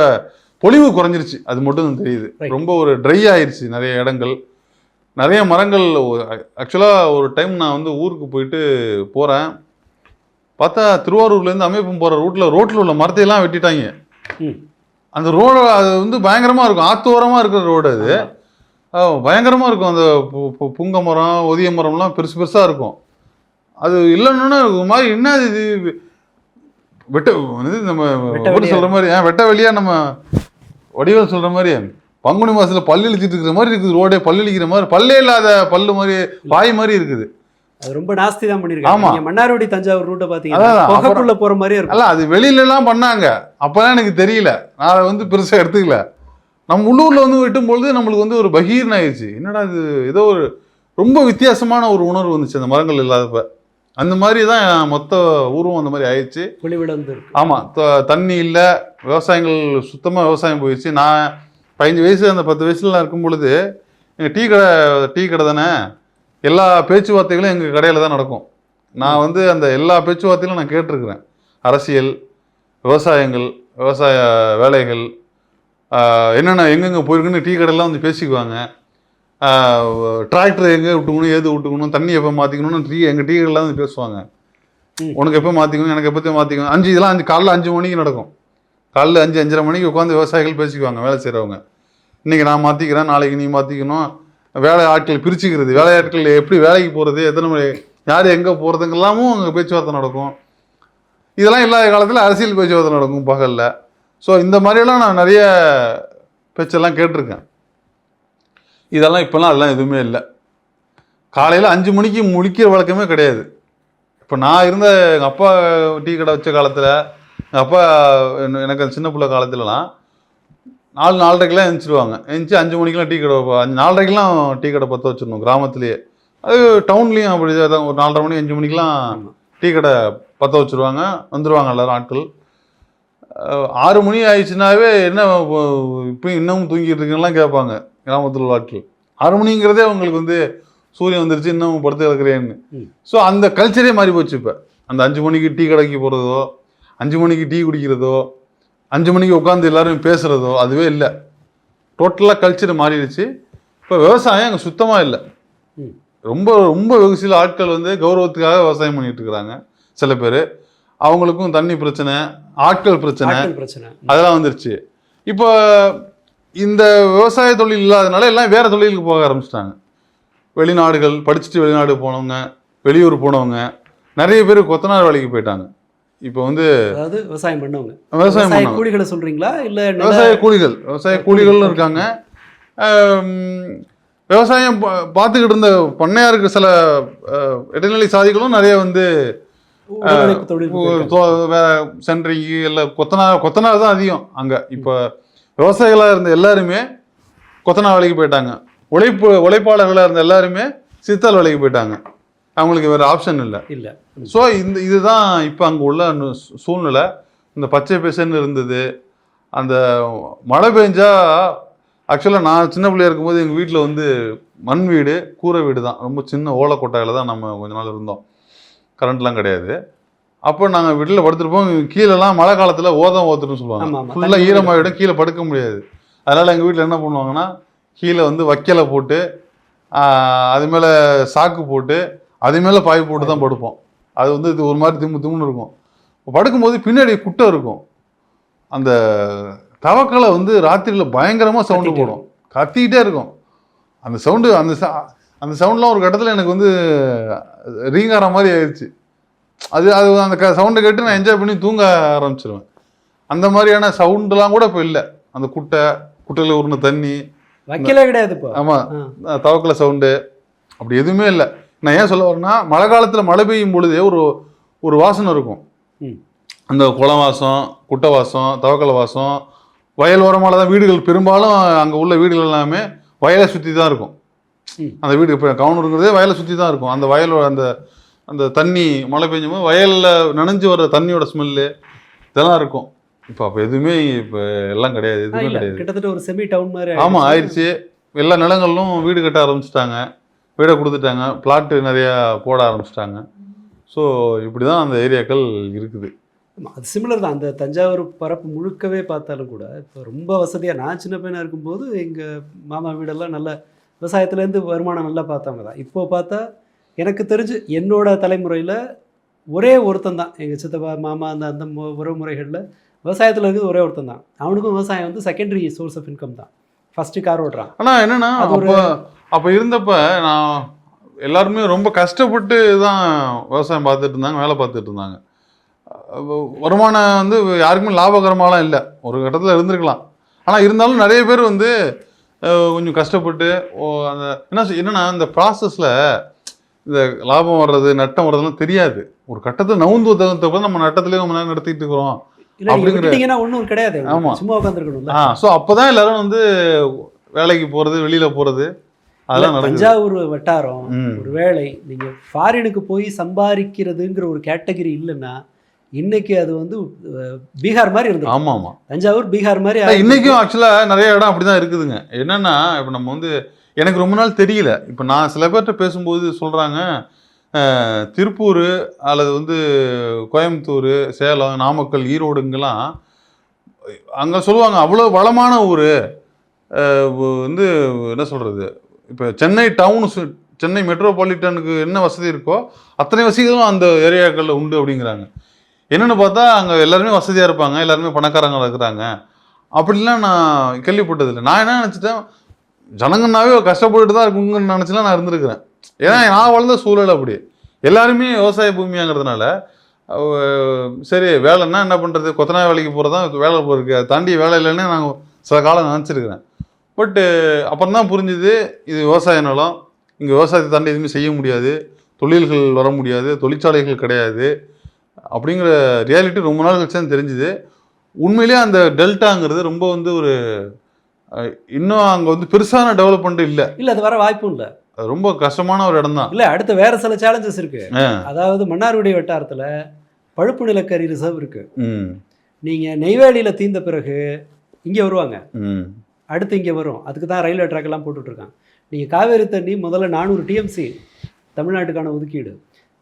பொலிவு குறைஞ்சிருச்சு, அது மட்டும் தெரியுது. ரொம்ப ஒரு ட்ரை ஆயிடுச்சு நிறைய இடங்கள், நிறைய மரங்கள். ஆக்சுவலாக ஒரு டைம் நான் ஊருக்கு போயிட்டு போகிறேன், பார்த்தா திருவாரூர்லேருந்து அமைப்பும் போகிற ரோட்டில் உள்ள மரத்தையெல்லாம் வெட்டிட்டாங்க. அந்த ரோடு அது பயங்கரமாக இருக்கும், ஆத்தோரமாக இருக்கிற ரோடு. அது பயங்கரமாக இருக்கும். அந்த புங்க மரம், ஒதிய மரம்லாம் பெருசாக இருக்கும். அது இல்லைன்னா ஒரு மாதிரி என்ன இது நம்ம சொல்கிற மாதிரி வெட்ட வெளியா நம்ம வடிவல் சொல்கிற மாதிரி பங்குனி மாதத்தில் பல்லு இழிச்சிட்டு இருக்கிற மாதிரி இருக்குது. ரோடே பல்லு இழிக்கிற மாதிரி, பல்லே இல்லாத பல்லு மாதிரி, பாய் மாதிரி இருக்குது. அது ரொம்ப நாஸ்தி தான் பண்ணிருக்காங்க. ஆமா, மன்னார்குடி தஞ்சாவூர் ரூட்டை பார்த்தீங்கன்னா புகைக்குள்ள போற மாதிரி இருக்கும். அல்ல, அது வெளியிலலாம் பண்ணாங்க, அப்போதான் எனக்கு தெரியல, நான் அதை பெருசாக எடுத்துக்கல. நம்ம உள்ளூரில் வெட்டும்பொழுது நம்மளுக்கு ஒரு பகீர்னு ஆயிடுச்சு. என்னடா இது, ஏதோ ஒரு ரொம்ப வித்தியாசமான ஒரு உணர்வு வந்துச்சு அந்த மரங்கள் இல்லாதப்ப. அந்த மாதிரி தான் மொத்த ஊரும் அந்த மாதிரி ஆயிடுச்சு. ஆமாம், தண்ணி இல்லை, விவசாயங்கள் சுத்தமாக விவசாயம் போயிடுச்சு. நான் 15 வயசு அந்த 10 வயசுலாம் இருக்கும் பொழுது எங்கள் டீ கடை தானே, எல்லா பேச்சுவார்த்தைகளும் எங்கள் கடையில் தான் நடக்கும். நான் அந்த எல்லா பேச்சுவார்த்தைகளும் நான் கேட்டிருக்கிறேன். அரசியல், விவசாயங்கள், விவசாய வேலைகள் என்னென்ன எங்கெங்கே போயிருக்குன்னு டீ கடையெல்லாம் பேசிக்குவாங்க. டிராக்டர் எங்கே விட்டுக்கணும், ஏது விட்டுக்கணும், தண்ணி எப்போ மாற்றிக்கணும்னு எங்கள் டீ கடையில் பேசுவாங்க. உனக்கு எப்போ மாற்றிக்கணும், எனக்கு எப்போ மாற்றிக்கணும். இதெல்லாம் காலைல 5 மணிக்கு நடக்கும். காலைல 5-5:30 மணிக்கு உட்காந்து விவசாயிகள் பேசிக்குவாங்க, வேலை செய்கிறவங்க. இன்றைக்கி நான் மாற்றிக்கிறேன், நாளைக்கு நீ மாற்றிக்கணும், வேலை ஆட்கள் பிரிச்சுக்கிறது, வேலையாட்கள் எப்படி வேலைக்கு போகிறது, எத்தனை மணி யார் எங்கே போகிறதுங்கெல்லாமும் அங்கே பேச்சுவார்த்தை நடக்கும். இதெல்லாம் இல்லாத காலத்தில் அரசியல் பேச்சுவார்த்தை நடக்கும் பகலில். ஸோ இந்த மாதிரியெல்லாம் நான் நிறைய பேச்செல்லாம் கேட்டிருக்கேன். இதெல்லாம் இப்போல்லாம் அதெல்லாம் எதுவுமே இல்லை. காலையில் 5 மணிக்கு முழிக்கிற வழக்கமே கிடையாது. இப்போ நான் இருந்த எங்கள் அப்பா டீ கடை வச்ச காலத்தில், எங்கள் அப்பா எனக்கு சின்ன பிள்ளை காலத்துலலாம் 4:30க்கெல்லாம் எழுந்திரிச்சிடுவாங்க. எழுந்துச்சி 5 மணிக்கெலாம் டீ கடை 4:30க்கெலாம் டீ கடை பற்ற வச்சிடணும் கிராமத்துலேயே. அது டவுன்லேயும் அப்படி தான். ஒரு 4:30 மணி 5 மணிக்கெலாம் டீ கடை பற்ற வச்சுருவாங்க. வந்துடுவாங்க எல்லோரும் ஆட்கள். 6 மணி ஆயிடுச்சுனாவே என்ன இப்போ இன்னமும் தூங்கிட்டு இருக்குன்னெலாம் கேட்பாங்க கிராமத்தில் உள்ள ஆட்கள். 6 மணிங்கிறதே அவங்களுக்கு வந்து சூரியன் வந்துருச்சு இன்னும் படுத்து கிடக்குறேன்னு. ஸோ அந்த கல்ச்சரே மாறி போச்சு. இப்போ அந்த 5 மணிக்கு டீ கடைக்கு போகிறதோ, 5 மணிக்கு டீ குடிக்கிறதோ, 5 மணிக்கு உட்காந்து எல்லாரும் பேசுகிறதோ அதுவே இல்லை. டோட்டலாக கல்ச்சர் மாறிடுச்சு. இப்போ விவசாயம் அங்கே சுத்தமாக இல்லை. ரொம்ப ரொம்ப சில ஆட்கள் வந்து கௌரவத்துக்காக விவசாயம் பண்ணிட்டு இருக்கிறாங்க. சில பேர் அவங்களுக்கும் தண்ணி பிரச்சனை, ஆட்கள் பிரச்சனை அதெல்லாம் வந்துருச்சு. இப்போ இந்த விவசாய தொழில் இல்லாதனால எல்லாம் வேற தொழிலுக்கு போக ஆரம்பிச்சிட்டாங்க. வெளிநாடுகள் படிச்சுட்டு வெளிநாடு போனவங்க, வெளியூர் போனவங்க நிறைய பேர் கொத்தனார் வேலைக்கு போயிட்டாங்க. இப்போ வந்து அதாவது விவசாயம் பண்ணவங்க கூலிகளை சொல்றீங்களா? இல்லை விவசாய கூலிகள்னு இருக்காங்க. விவசாயம் பார்த்துக்கிட்டு இருந்த பண்ணையாருக்கு சில இடைநிலை சாதிகளும் நிறைய வந்து சென்ட்ரிங்கு இல்லை கொத்தனார் தான் அதிகம் அங்கே. இப்போ விவசாயிகளாக இருந்த எல்லாருமே கொத்தனார் வேலைக்கு போயிட்டாங்க. உழைப்பாளர்களாக இருந்த எல்லாருமே சித்தாள் வேலைக்கு போயிட்டாங்க. அவங்களுக்கு வேறு ஆப்ஷன் இல்லை. ஸோ இதுதான் இப்போ அங்கே உள்ள சூழ்நிலை. இந்த பச்சை பசன்னு இருந்தது. அந்த மழை பெஞ்சா ஆக்சுவலாக நான் சின்ன பிள்ளையா இருக்கும்போது எங்கள் வீட்டில் வந்து மண் வீடு, கூரை வீடு தான். ரொம்ப சின்ன ஓலை கொட்டாயில் தான் நம்ம கொஞ்ச நாள் இருந்தோம். கரண்ட்லாம் கிடையாது. அப்போ நாங்கள் வீட்டில் படுத்துருப்போம். கீழெல்லாம் மழை காலத்தில் ஓத்துன்னு சொல்லுவாங்க. ஃபுல்லாக ஈரமாகிடும், கீழே படுக்க முடியாது. அதனால் எங்கள் வீட்டில் என்ன பண்ணுவாங்கன்னா, கீழே வந்து வைக்கலை போட்டு அது மேலே சாக்கு போட்டு அது மேலே பாய் போட்டு தான் படுப்போம். அது வந்து இது ஒரு மாதிரி திம்முன்னு இருக்கும். படுக்கும்போது பின்னாடி குட்டை இருக்கும். அந்த தவக்களை வந்து ராத்திரியில் பயங்கரமாக சவுண்டு போடும், கத்திக்கிட்டே இருக்கும். அந்த சவுண்டு அந்த சவுண்ட்லாம் ஒரு கட்டத்தில் எனக்கு வந்து ரீங்கார மாதிரி ஆயிடுச்சு. அது அந்த சவுண்டை கேட்டு நான் என்ஜாய் பண்ணி தூங்க ஆரம்பிச்சிருவேன். அந்த மாதிரியான சவுண்டெலாம் கூட இப்போ இல்லை. அந்த குட்டையில் ஊர்ன தண்ணி வைக்கலே கிடையாது இப்போ. ஆமாம், தவக்கலை சவுண்டு அப்படி எதுவுமே இல்லை. நான் ஏன் சொல்ல வரேன்னா, மழை காலத்தில் மழை பெய்யும் பொழுதே ஒரு வாசனை இருக்கும். அந்த குளம் வாசம், குட்டை வாசம், தவக்கலை வாசம். வயல் ஓரமால தான் வீடுகள், பெரும்பாலும் அங்கே உள்ள வீடுகள் எல்லாமே வயலை சுற்றி தான் இருக்கும். அந்த வீடு இப்போ கவுனருங்கிறதே வயலை சுற்றி தான் இருக்கும். அந்த வயலோட அந்த தண்ணி மழை பெய்யும்போது வயலில் நனைஞ்சு வர தண்ணியோட ஸ்மெல்லு இதெல்லாம் இருக்கும். இப்போ அப்போ எதுவுமே இப்போ எல்லாம் கிடையாது, எதுவுமே கிடையாது. கிட்டத்தட்ட ஒரு செமி டவுன் மாதிரி. ஆமாம், ஆயிடுச்சு. எல்லா நிலங்களிலும் வீடு கட்ட ஆரம்பிச்சிட்டாங்க, வீடை கொடுத்துட்டாங்க, பிளாட்டு நிறையா போட ஆரம்பிச்சிட்டாங்க. ஸோ இப்படி தான் அந்த ஏரியாக்கள் இருக்குது. அது சிமிலர் தான். அந்த தஞ்சாவூர் பரப்பு முழுக்கவே பார்த்தாலும் கூட இப்போ ரொம்ப வசதியாக, நான் சின்ன பையனாக இருக்கும்போது எங்கள் மாமா வீடெல்லாம் நல்ல விவசாயத்துலேருந்து வருமானம் நல்லா பார்த்தவங்க தான். இப்போது பார்த்தா எனக்கு தெரிஞ்சு என்னோட தலைமுறையில் ஒரே ஒருத்தன் தான், எங்கள் சித்தப்பா மாமா அந்த உறவுமுறைகளில் விவசாயத்தில் இருக்குது ஒரே ஒருத்தன் தான். அவனுக்கும் விவசாயம் வந்து செகண்டரி சோர்ஸ் ஆஃப் இன்கம் தான். ஃபஸ்ட்டு கார் ஓட்டுறான். ஆனால் என்னென்னா அப்போ இருந்தப்ப நான் எல்லாருமே ரொம்ப கஷ்டப்பட்டு தான் விவசாயம் பார்த்துட்டு இருந்தாங்க, வேலை பார்த்துட்டு இருந்தாங்க. வருமானம் வந்து யாருக்குமே லாபகரமாலாம் இல்லை. ஒரு கட்டத்தில் இருந்திருக்கலாம். ஆனால் இருந்தாலும் நிறைய பேர் வந்து கொஞ்சம் கஷ்டப்பட்டு அந்த என்னன்னா இந்த ப்ராசஸில் இந்த லாபம் வர்றது நட்டம் வர்றதுலாம் தெரியாது. ஒரு கட்டத்தில் நவுந்து தகுந்தப்ப நம்ம நட்டத்திலே ரொம்ப நேரம் நடத்திட்டு இருக்கிறோம் அப்படிங்கிற ஒன்றும் கிடையாது. ஆமாம், சும்மா உட்காந்துருக்கணும். ஸோ அப்போ தான் எல்லாரும் வந்து வேலைக்கு போகிறது, வெளியில் போகிறது அதெல்லாம் நடக்குது. தஞ்சாவூர் வட்டாரம் ஒரு வேளை நீங்கள் ஃபாரினுக்கு போய் சம்பாதிக்கிறதுங்கிற ஒரு கேட்டகரி இல்லைன்னா இன்னைக்கு அது வந்து பீகார் மாதிரி இருந்தது. ஆமாம் ஆமாம், தஞ்சாவூர் பீகார் மாதிரி. இன்றைக்கும் ஆக்சுவலாக நிறைய இடம் அப்படி தான் இருக்குதுங்க. என்னென்னா இப்போ நம்ம வந்து எனக்கு ரொம்ப நாள் தெரியல. இப்போ நான் சில பேர்கிட்ட பேசும்போது சொல்கிறாங்க, திருப்பூர் அல்லது வந்து கோயம்புத்தூர், சேலம், நாமக்கல், ஈரோடுங்கெல்லாம் அங்கே சொல்லுவாங்க அவ்வளோ வளமான ஊர். வந்து என்ன சொல்கிறது, இப்போ சென்னை டவுன், சென்னை மெட்ரோபாலிட்டனுக்கு என்ன வசதி இருக்கோ அத்தனை வசதிகளும் அந்த ஏரியாக்களில் உண்டு அப்படிங்கிறாங்க. என்னென்னு பார்த்தா அங்கே எல்லாருமே வசதியாக இருப்பாங்க, எல்லாருமே பணக்காரங்க இருக்கிறாங்க அப்படிலாம் நான் கேள்விப்பட்டதில்லை. நான் என்ன நினச்சிட்டேன், ஜனங்கன்னாவே கஷ்டப்பட்டுட்டு தான் இருக்குங்கன்னு நினச்சிலாம் நான் இருந்திருக்கிறேன். ஏன்னா நான் வளர்ந்த சூழல் அப்படி. எல்லாருமே விவசாய பூமியாங்கிறதுனால சரி வேலைன்னா என்ன பண்ணுறது, கொத்தனார் வேலைக்கு போகிறதா வேலை போயிருக்கு, அதை தாண்டி வேலை இல்லைன்னு நான் சில காலம் நினச்சிருக்கிறேன். பட்டு அப்புறம் தான் புரிஞ்சுது இது விவசாய நிலம், இங்கே விவசாயத்தை தாண்டி எதுவுமே செய்ய முடியாது, தொழில்கள் வர முடியாது, தொழிற்சாலைகள் கிடையாது அப்படிங்கிற ரியாலிட்டி ரொம்ப நாள் கழிச்சு தான் தெரிஞ்சுது. உண்மையிலேயே அந்த டெல்டாங்கிறது ரொம்ப வந்து ஒரு இன்னும் அங்கே வந்து பெருசான டெவலப்மெண்ட் இல்லை. அது வர வாய்ப்பும் இல்லை. அது ரொம்ப கஷ்டமான ஒரு இடம் தான். இல்லை, அடுத்து வேற சில சேலஞ்சஸ் இருக்கு. அதாவது மன்னார்குடி வட்டாரத்தில் பழுப்பு நிலக்கரி ரிசர்வ் இருக்கு. நீங்கள் நெய்வேலியில் தீர்ந்த பிறகு இங்கே வருவாங்க, அடுத்து இங்கே வரும். அதுக்கு தான் ரயில்வே ட்ராக் எல்லாம் போட்டுட்ருக்காங்க. நீங்கள் காவேரி தண்ணி முதல்ல 400 டிஎம்சி தமிழ்நாட்டுக்கான ஒதுக்கீடு,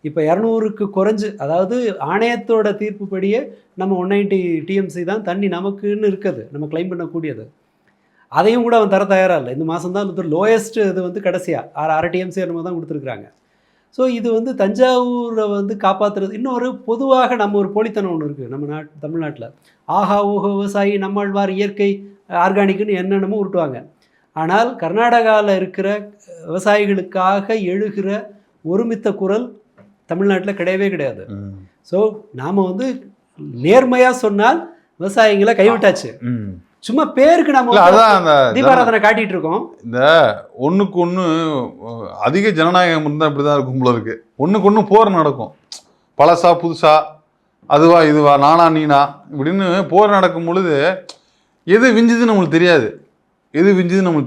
இப்போ 200க்கு குறைஞ்சு, அதாவது ஆணையத்தோட தீர்ப்புப்படியே நம்ம 190 டிஎம்சி தான் தண்ணி நமக்குன்னு இருக்குது, நம்ம கிளைம் பண்ணக்கூடியது. அதையும் கூட அவன் தர தயாராக இல்லை. இந்த மாதம் தான் லோயஸ்ட் இது வந்து கடைசியாக 6 டிஎம்சி என்னமோ தான் கொடுத்துருக்குறாங்க. ஸோ இது வந்து தஞ்சாவூரை வந்து காப்பாற்றுறது. இன்னொரு பொதுவாக நம்ம ஒரு போலித்தனம் ஒன்று இருக்குது நம்ம தமிழ்நாட்டில். ஆஹா ஓஹோ விவசாயி நம்மாழ்வார் இயற்கை ஆர்கானிக்குன்னு என்னென்னமோ உருட்டுவாங்க. ஆனால் கர்நாடகாவில் இருக்கிற விவசாயிகளுக்காக எழுகிற ஒருமித்த குரல் தமிழ்நாட்டில் கிடையவே கிடையாது. ஸோ நாம் வந்து நேர்மையாக சொன்னால் விவசாயிகளை கைவிட்டாச்சு, சும்மா பேருக்கு நம்ம தீபாராதனை காட்டிட்டு இருக்கோம். இந்த ஒண்ணுக்கு ஒண்ணு அதிக ஜனநாயகம் இருந்தா இப்படிதான் இருக்கும் போல இருக்கு. ஒண்ணுக்கு ஒண்ணு போர் நடக்கும், பழசா புதுசா, அதுவா இதுவா, நானா நீனா இப்படின்னு போர் நடக்கும் பொழுது எது விஞ்சுதுன்னு நம்மளுக்கு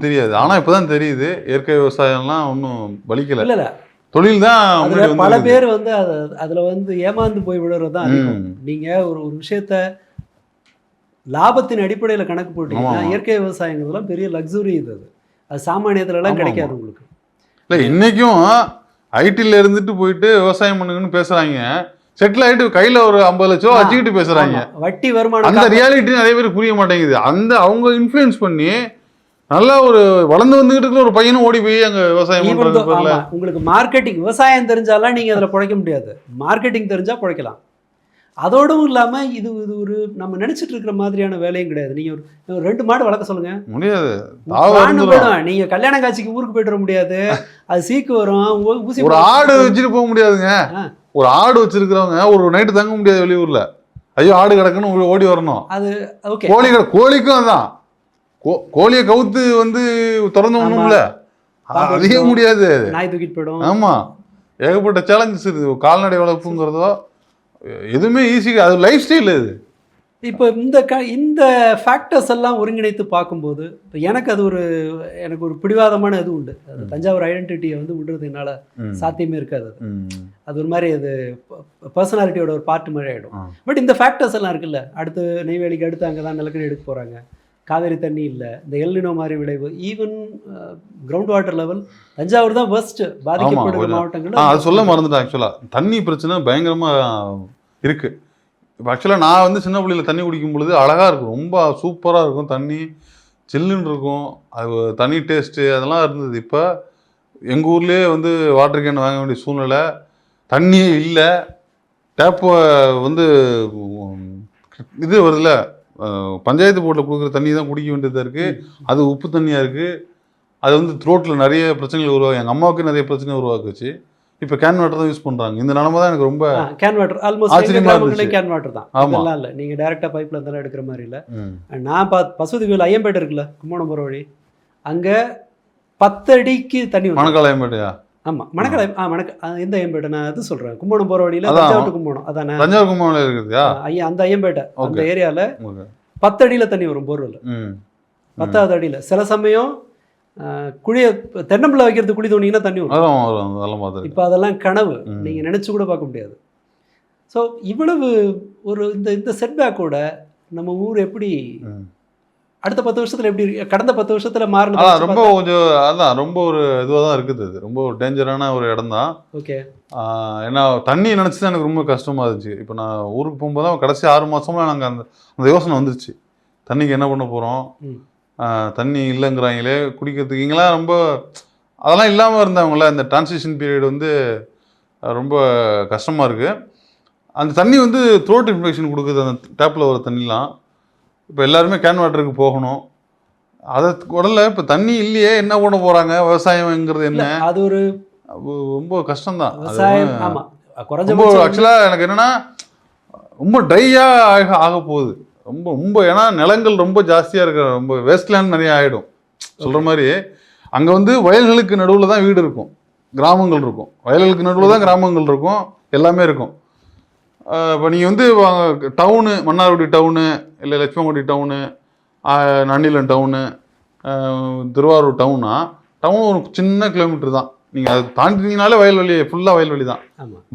தெரியாது. ஆனா இப்பதான் தெரியுது இயற்கை விவசாயம்லாம் ஒன்றும் வலிக்கல. இல்ல தொழில் தான். பல பேர் வந்து அதுல வந்து ஏமாந்து போய் விடுறது தான். நீங்க ஒரு விஷயத்த லாபத்தின் அடிப்படையில் கணக்கு போட்டீங்கன்னா இயற்கை விவசாயங்கிறதுலாம் பெரிய லக்ஸுரி. அது சாமானியத்துலலாம் கிடைக்காது உங்களுக்கு. இல்லை, இன்னைக்கும் ஐடியில் இருந்துட்டு போயிட்டு விவசாயம் பண்ணுங்கன்னு பேசுறாங்க, செட்டில் ஆகிட்டு கையில் ஒரு 50 லட்சம் ரூபா வச்சுக்கிட்டு பேசுறாங்க. வட்டி வருமானம், அந்த ரியாலிட்டி நிறைய பேர் புரிய மாட்டேங்குது. அவங்க இன்ஃப்ளூயன்ஸ் பண்ணி நல்லா ஒரு வளர்ந்து வந்துகிட்டு ஒரு பையனும் ஓடி போய் அங்கே விவசாயம் பண்ணுறது. உங்களுக்கு மார்க்கெட்டிங், விவசாயம் தெரிஞ்சாலாம் நீங்கள் அதில் பிழைக்க முடியாது, மார்க்கெட்டிங் தெரிஞ்சால் பிழைக்கலாம். அதோடும் இல்லாமல் இது ஒரு நம்ம நினச்சிட்டு இருக்கிற மாதிரியான வேலையும் கிடையாது. நீங்கள் ஒரு 2 மாடு வளர்க்க சொல்லுங்க, முடியாது. நீங்கள் கல்யாண காட்சிக்கு ஊருக்கு போய்ட்டு வர முடியாது, அது சீக்கு வரும், ஊசி. ஒரு ஆடு வச்சுட்டு போக முடியாதுங்க. ஒரு ஆடு வச்சிருக்கிறவங்க ஒரு நைட்டு தங்க முடியாது வெளியூரில். ஐயோ ஆடு கிடக்குன்னு ஓடி வரணும். அது ஓகே. கோழிக்கும் அதான், கோழியை கவுத்து வந்து திறந்து ஒண்ணும்ல, அதிக முடியாது, நாய் தூக்கிட்டு போயிடும். ஆமா, ஏகப்பட்ட சேலஞ்சஸ் இருக்குது. கால்நடை வளர்ப்புங்கிறதோ எதுவுமே ஈஸி, அது லைஃப் ஸ்டைல். இது இப்போ இந்த ஃபேக்டர்ஸ் எல்லாம் ஒருங்கிணைத்து பார்க்கும்போது இப்போ எனக்கு ஒரு பிடிவாதமான இது உண்டு. தஞ்சாவூர் ஐடென்டிட்டியை வந்து விடுறது என்னால் சாத்தியமே இருக்காது. அது ஒரு மாதிரி அது பர்சனாலிட்டியோட ஒரு பார்ட் மாதிரி ஆகிடும். பட் இந்த ஃபேக்டர்ஸ் எல்லாம் இருக்குல்ல, அடுத்து நெய்வேலிக்கு அடுத்து அங்கே தான் நிலக்கரி எடுக்க போகிறாங்க, காவேரி தண்ணி இல்லை, இந்த எல்னினோ மாதிரி விளைவு, even ground water level Thanjavur தான் ஃபர்ஸ்ட் பாதிக்கப்படுற மாவட்டங்கள். அது சொல்ல மறந்துட்டேன். ஆக்சுவலாக தண்ணி பிரச்சனை பயங்கரமாக இருக்குது. இப்போ ஆக்சுவலாக நான் வந்து சின்ன பிள்ளையில் தண்ணி குடிக்கும் பொழுது அழகாக இருக்கும், ரொம்ப சூப்பராக இருக்கும், தண்ணி சில்லுன்னு இருக்கும், அது தண்ணி டேஸ்ட்டு அதெல்லாம் இருந்தது. இப்போ எங்கள் ஊர்லேயே வந்து வாட்டர் கேன் வாங்க வேண்டிய சூழ்நிலை, தண்ணியே இல்லை. டேப்பை வந்து இது வருதுல்ல, பஞ்சாயத்து போர்ட்டில் கொடுக்குற தண்ணி தான் குடிக்க வேண்டியதாக இருக்குது. அது உப்பு தண்ணியாக இருக்குது. அது வந்து த்ரோட்டில் நிறைய பிரச்சனைகள் உருவாகும். எங்கள் அம்மாவுக்கு நிறைய பிரச்சனை உருவாக்குச்சு. இப்போ கேன் வாட்டர் தான் யூஸ் பண்ணுறாங்க. இந்த நிலமை தான் எனக்கு ரொம்ப can water almost can water தான். ஆமாம், இல்லை நீங்கள் டேரெக்டாக பைப்பில் இருந்தாலும் எடுக்கிற மாதிரி இல்லை. நான் பசுதிவில் ஐயம்பேட்டை இருக்குல்ல, கும்போணம் போகிற வழி, அங்கே 10 அடிக்கு தண்ணி வந்து மணக்கால் ஐயம்பேட்டையா? ஆமாம், மணக்கால் எந்த ஐயம்பேட்டை நான் அது சொல்கிறேன், கும்போணம் போகிற வழியில் தஞ்சாவூர் கும்போணம், அதானே தஞ்சாவூர் கும்போணம் இருக்குதா அந்த ஐயம்பேட்டை அந்த ஏரியாவில் 10 அடியில் தண்ணி வரும் போர்வெல், 10வது அடியில். சில சமயம் குழிய தென்னம்பிள்ளை வைக்கிறது குழி தோணிங்கன்னா தண்ணி வரும். இப்போ அதெல்லாம் கனவு, நீங்கள் நினச்சி கூட பார்க்க முடியாது. ஸோ இவ்வளவு ஒரு இந்த செட்பேக்கோட நம்ம ஊர் எப்படி அடுத்த 10 வருஷத்துல எப்படி கடந்த 10 வருஷத்துல மாறினது ரொம்ப கொஞ்சம் அதான் ரொம்ப ஒரு இதுவாக தான் இருக்குது. அது ரொம்ப ஒரு டேஞ்சரான ஒரு இடம் தான். ஓகே, ஏன்னா தண்ணி நினச்சி தான் எனக்கு ரொம்ப கஷ்டமாக இருந்துச்சு. இப்போ நான் ஊருக்கு போகும்போது தான் கடைசி 6 மாதமாக நாங்கள் அந்த யோசனை வந்துருச்சு, தண்ணிக்கு என்ன பண்ண போகிறோம், தண்ணி இல்லைங்கிறாங்களே குடிக்கிறதுக்கு. இங்கெல்லாம் ரொம்ப அதெல்லாம் இல்லாமல் இருந்தவங்கள இந்த டிரான்சிஷன் பீரியட் வந்து ரொம்ப கஷ்டமாக இருக்குது. அந்த தண்ணி வந்து த்ரோட் இன்ஃபெக்ஷன் கொடுக்குது, அந்த டேப்பில் வர தண்ணிலாம். இப்போ எல்லாருமே கேன் வாட்டருக்கு போகணும். அதை உடல இப்போ தண்ணி இல்லையே என்ன பண்ண போகிறாங்க, விவசாயம்ங்கிறது என்ன, அது ஒரு ரொம்ப கஷ்டம்தான். விவசாயம். ஆமா, ரொம்ப குறைஞ்சபட்சம் ஆக்சுவலாக எனக்கு என்னென்னா ரொம்ப ட்ரையாக ஆக போகுது. ரொம்ப ரொம்ப ஏன்னா நிலங்கள் ரொம்ப ஜாஸ்தியாக இருக்கிற, ரொம்ப வேஸ்ட்லேண்ட் நிறைய ஆகிடும். சொல்கிற மாதிரி அங்கே வந்து வயல்களுக்கு நடுவில் தான் வீடு இருக்கும், கிராமங்கள் இருக்கும். வயல்களுக்கு நடுவில் தான் கிராமங்கள் இருக்கும், எல்லாமே இருக்கும். இப்போ நீங்கள் வந்து டவுனு, மன்னார்குடி டவுனு, இல்லை லட்சுமங்குடி டவுனு, நன்னிலம் டவுனு, திருவாரூர் டவுனா, டவுன் ஒரு சின்ன கிலோமீட்டர் தான். நீங்கள் அதை தாண்டினீங்கனாலே வயல்வெளி, ஃபுல்லாக வயல்வெளி தான்.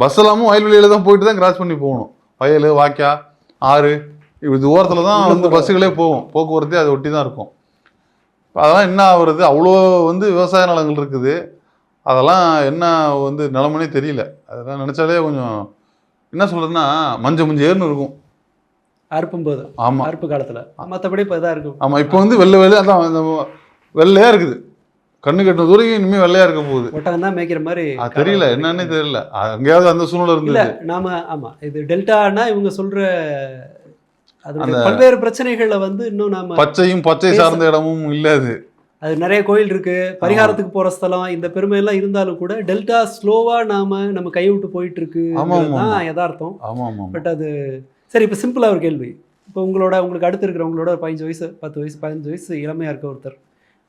பஸ் எல்லாமும் வயல்வெளியில் தான் போயிட்டு தான் கிராஸ் பண்ணி போகணும். வயல், வாய்க்கா, ஆறு, இது ஓரத்தில் தான் வந்து பஸ்ஸுகளே போகும், போக்குவரத்தே அதை ஒட்டி தான் இருக்கும். அதெல்லாம் என்ன ஆகுறது, அவ்வளோ வந்து விவசாய நிலங்கள் இருக்குது, அதெல்லாம் என்ன வந்து நிலமனே தெரியல. அதெல்லாம் நினச்சாலே கொஞ்சம் என்ன சொல்கிறதுன்னா மஞ்சேர்னு இருக்கும் அறுப்பும்போது. ஆமாம், அறுப்பு காலத்தில். மற்றபடி இப்போ இதாக இருக்கும். ஆமாம், இப்போ வந்து வெள்ளை அதான் வெள்ளையாக இருக்குது, கண்ணு கட்டின தூரம் இனிமேல் வெள்ளையாக இருக்க போகுது. ஒட்டகம் தான் மேய்க்கிற மாதிரி தெரியல, என்னன்னே தெரியல. அங்கேயாவது அந்த சூழ்நிலை இருந்தது. நாம ஆமாம், இது டெல்டானா இவங்க சொல்கிற அது பல்வேறு பிரச்சனைகளை வந்து இன்னும் நாம பச்சை சார்ந்த இடமும் இல்லை. அது நிறைய கோயில் இருக்கு, பரிகாரத்துக்கு போற ஸ்தலம், இந்த பெருமையெல்லாம் இருந்தாலும் கூட டெல்டா ஸ்லோவா நம்ம கைவிட்டு போயிட்டு இருக்கு தான் யதார்த்தம். பட் அது சரி. இப்போ சிம்பிளா ஒரு கேள்வி. இப்போ உங்களுக்கு அடுத்து இருக்கிறவங்களோட ஒரு 15 வயசு 10 வயசு 15 வயசு இளமையா இருக்க ஒருத்தர்,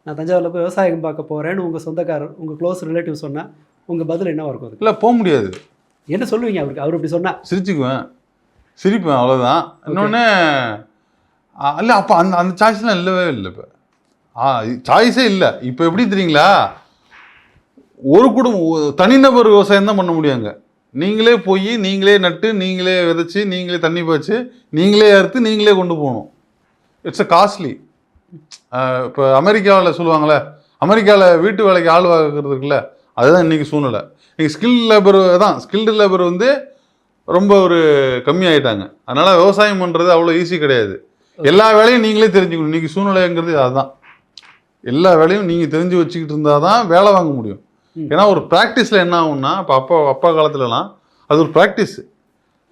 நான் தஞ்சாவூர்ல போய் விவசாயம் பார்க்க போறேன்னு உங்க சொந்தக்காரர், உங்க க்ளோஸ் ரிலேட்டிவ் சொன்னா உங்க பதில் என்னவா இருக்கும்? இல்லை, போக முடியாது. என்ன சொல்லுவீங்க அவருக்கு? அவர் இப்படி சொன்னா சிரிச்சுக்குவேன், சிரிப்பேன், அவ்வளோதான். இன்னொன்று இல்லை, அப்போ அந்த சாய்ஸ்லாம் இல்லவே இல்லை. இப்போ சாய்ஸே இல்லை. இப்போ எப்படி தெரியுங்களா, ஒரு குடும்பம் தனிநபர் விவசாயம் தான் பண்ண முடியாங்க. நீங்களே போய் நீங்களே நட்டு, நீங்களே விதைச்சி, நீங்களே தண்ணி பாய்ச்சி, நீங்களே அறுத்து, நீங்களே கொண்டு போகணும். It's a costly. இப்போ அமெரிக்காவில் சொல்லுவாங்களே, அமெரிக்காவில் வீட்டு வேலைக்கு ஆள் வாங்குறது இருக்குல்ல, அதுதான் இன்றைக்கி சூழ்நிலை. நீங்கள் ஸ்கில்டு லேபர் வந்து ரொம்ப ஒரு கம்மியாயிட்டாங்க. அதனால் விவசாயம் பண்ணுறது அவ்வளோ ஈஸி கிடையாது. எல்லா வேலையும் நீங்களே தெரிஞ்சுக்கணும். இன்றைக்கி சூழ்நிலைங்கிறது அதுதான். எல்லா வேலையும் நீங்கள் தெரிஞ்சு வச்சுக்கிட்டு இருந்தால் தான் வேலை வாங்க முடியும். ஏன்னா ஒரு ப்ராக்டிஸில் என்ன ஆகும்னா, இப்போ அப்பா காலத்துலலாம் அது ஒரு ப்ராக்டிஸ்,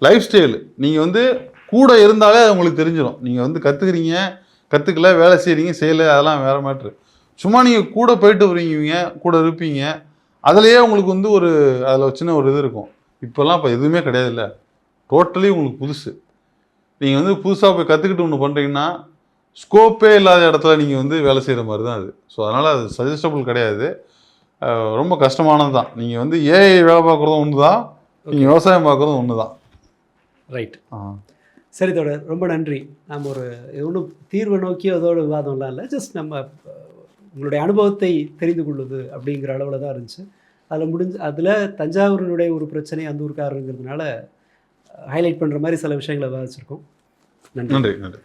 லைஃப் ஸ்டைலு. நீங்கள் வந்து கூட இருந்தாலே அது உங்களுக்கு தெரிஞ்சிடும். நீங்கள் வந்து கற்றுக்கல, வேலை செய்யலை, அதெல்லாம் வேறு மேட்ரு. சும்மா நீங்கள் கூட போயிட்டு வருவீங்க, கூட இருப்பீங்க, அதுலேயே உங்களுக்கு வந்து அதில் சின்ன ஒரு இது இருக்கும். இப்போல்லாம் இப்போ எதுவுமே கிடையாது. இல்லை, டோட்டலி உங்களுக்கு புதுசு. நீங்கள் வந்து புதுசாக போய் கற்றுக்கிட்டு ஒன்று பண்ணுறீங்கன்னா ஸ்கோப்பே இல்லாத இடத்துல நீங்கள் வந்து வேலை செய்கிற மாதிரி தான் அது. ஸோ அதனால் அது சஜஸ்டபுள் கிடையாது, ரொம்ப கஷ்டமானது தான். நீங்கள் வந்து ஏஐ வேலை பார்க்குறதும் ஒன்று தான், நீங்கள் விவசாயம் பார்க்குறதும் ஒன்று தான். ரைட். சரி தோழர், ரொம்ப நன்றி. நம்ம ஒன்றும் தீர்வை நோக்கி அதோட விவாதம்லாம் இல்லை, ஜஸ்ட் நம்ம உங்களுடைய அனுபவத்தை தெரிந்து கொள்வது அப்படிங்கிற அளவில் தான் இருந்துச்சு. அதில் தஞ்சாவூரினுடைய ஒரு பிரச்சனை அந்த ஊருக்காரங்கிறதுனால ஹைலைட் பண்ணுற மாதிரி சில விஷயங்களை விவாதிச்சிருக்கோம். நன்றி.